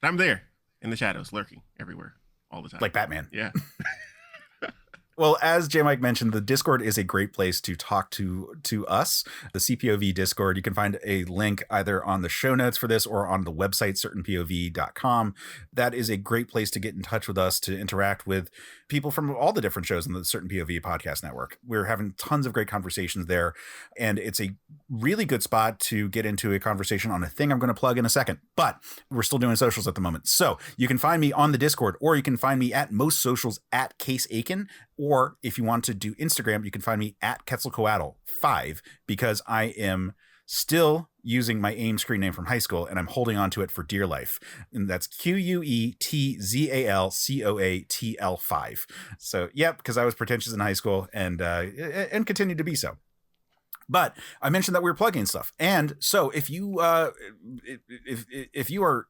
I'm there in the shadows, lurking everywhere all the time. Like Batman. Yeah. Well, as Jmike mentioned, the Discord is a great place to talk to us, the CPOV Discord. You can find a link either on the show notes for this or on the website, certainpov.com. That is a great place to get in touch with us, to interact with people from all the different shows in the Certain POV podcast network. We're having tons of great conversations there, and it's a really good spot to get into a conversation on a thing I'm going to plug in a second, but we're still doing socials at the moment. So you can find me on the Discord, or you can find me at most socials at Case Aiken. Or if you want to do Instagram, you can find me at Quetzalcoatl5, because I am still using my AIM screen name from high school, and I'm holding on to it for dear life. And that's QUETZALCOATL5. So, yep, because I was pretentious in high school and continue to be so. But I mentioned that we were plugging stuff. And so if you are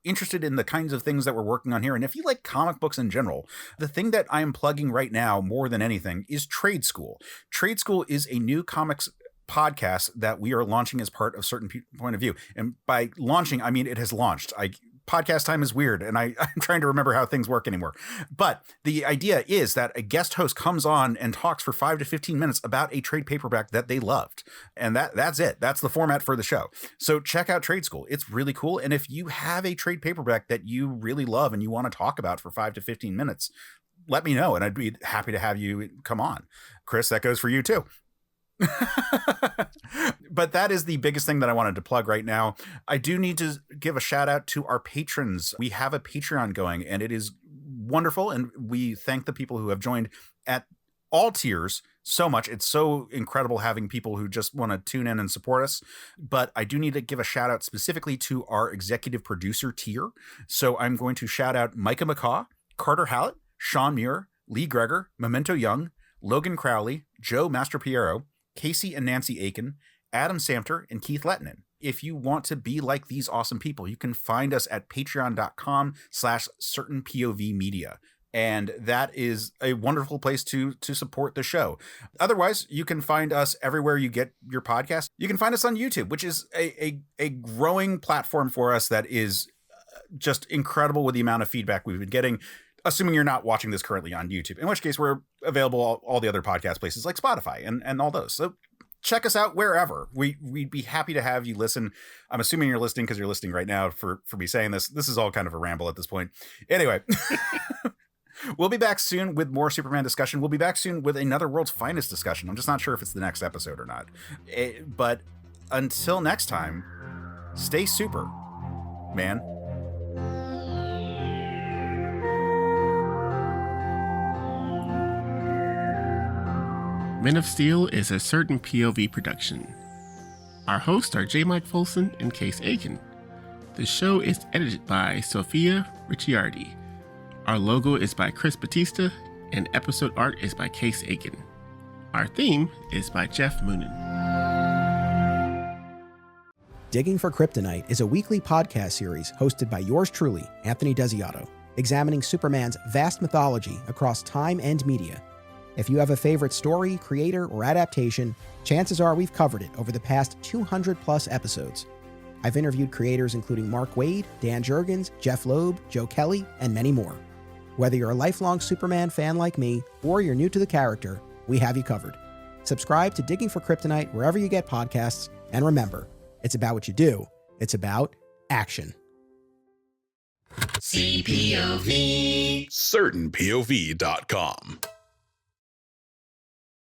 interested in the kinds of things that we're working on here, and if you like comic books in general, the thing that I am plugging right now more than anything is Trade School. Trade School is a new comics podcast that we are launching as part of Certain Point of View. And by launching, I mean it has launched. Podcast time is weird, and I'm trying to remember how things work anymore. But the idea is that a guest host comes on and talks for 5 to 15 minutes about a trade paperback that they loved. And that's it. That's the format for the show. So check out Trade School. It's really cool. And if you have a trade paperback that you really love and you want to talk about for 5 to 15 minutes, let me know, and I'd be happy to have you come on. Kris, that goes for you too. But that is the biggest thing that I wanted to plug right now. I do need to give a shout out to our patrons. We have a Patreon going, and it is wonderful, and we thank the people who have joined at all tiers so much. It's so incredible having people who just want to tune in and support us. But I do need to give a shout out specifically to our executive producer tier. So I'm going to shout out Micah McCaw, Carter Hallett, Sean Muir, Lee Greger, Memento Young, Logan Crowley, Joe Mastropiero, Casey and Nancy Aiken, Adam Samter, and Keith Lettinen. If you want to be like these awesome people, you can find us at patreon.com/certainpovmedia. And that is a wonderful place to support the show. Otherwise, you can find us everywhere you get your podcast. You can find us on YouTube, which is a growing platform for us that is just incredible with the amount of feedback we've been getting. Assuming you're not watching this currently on YouTube, in which case we're available all the other podcast places like Spotify and all those. So check us out wherever. We'd be happy to have you listen. I'm assuming you're listening because you're listening right now for me saying this. This is all kind of a ramble at this point. Anyway, we'll be back soon with more Superman discussion. We'll be back soon with another World's Finest discussion. I'm just not sure if it's the next episode or not. But until next time, stay super, man. Men of Steel is a Certain POV production. Our hosts are Jmike Folson and Case Aiken. The show is edited by Sophia Ricciardi. Our logo is by Chris Batista, and episode art is by Kris Aiken. Our theme is by Geoff Moonen. Digging for Kryptonite is a weekly podcast series hosted by yours truly, Anthony Desiato, examining Superman's vast mythology across time and media. If you have a favorite story, creator, or adaptation, chances are we've covered it over the past 200-plus episodes. I've interviewed creators including Mark Waid, Dan Jurgens, Jeff Loeb, Joe Kelly, and many more. Whether you're a lifelong Superman fan like me, or you're new to the character, we have you covered. Subscribe to Digging for Kryptonite wherever you get podcasts, and remember, it's about what you do. It's about action. CPOV. CertainPOV.com.